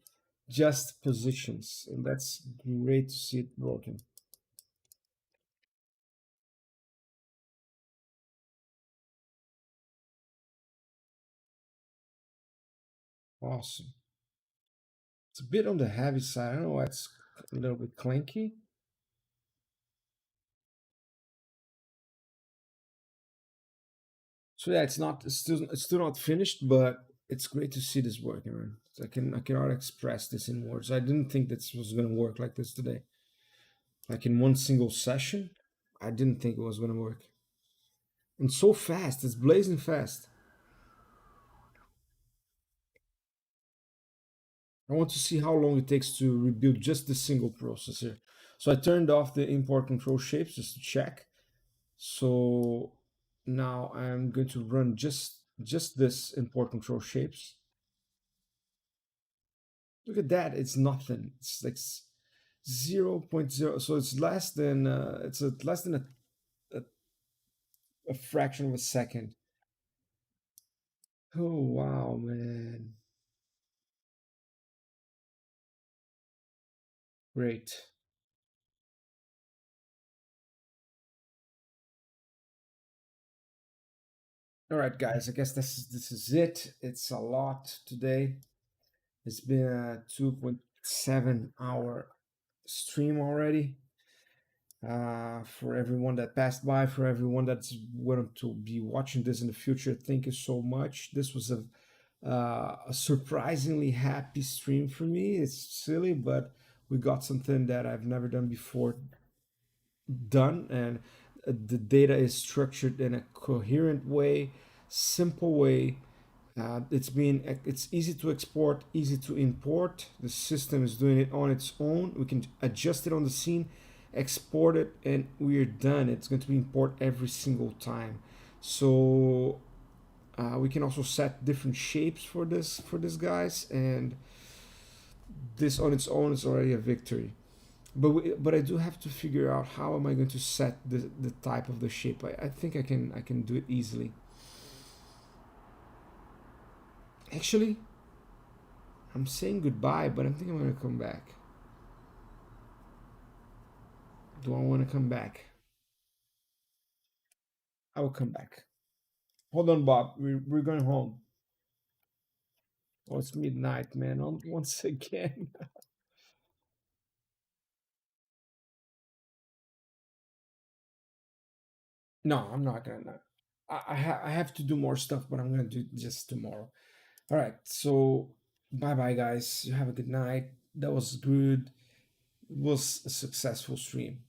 just positions. And that's great to see it working. Awesome. It's a bit on the heavy side. I don't know why it's a little bit clanky. So yeah, it's still not finished, but it's great to see this working, man. I cannot express this in words. I didn't think this was gonna work like this today. Like in one single session, I didn't think it was gonna work. And so fast, it's blazing fast. I want to see how long it takes to rebuild just this single process here. So I turned off the import control shapes just to check. So now I'm going to run just this import control shapes. Look at that, it's nothing. It's like 0.0, so it's less than less than a, a fraction of a second. Oh wow, man. Great. All right, guys, I guess this is it. It's a lot today. It's been a 2.7 hour stream already. For everyone that passed by, for everyone that's going to be watching this in the future, thank you so much. This was a surprisingly happy stream for me. It's silly, but we got something that I've never done before done, and the data is structured in a coherent way, simple way. It's easy to export, easy to import. The system is doing it on its own. We can adjust it on the scene, export it, and we're done. It's going to be import every single time. So we can also set different shapes for this guys, and this on its own is already a victory. But I do have to figure out how am I going to set the type of the shape. I think I can do it easily. Actually, I'm saying goodbye, but I'm thinking I'm gonna come back. Do I want to come back? I will come back. Hold on, Bob. We're going home. Oh, it's midnight, man. Once again. No, I'm not gonna. I have to do more stuff, but I'm gonna do just tomorrow. All right. So bye bye, guys. You have a good night. That was good. It was a successful stream.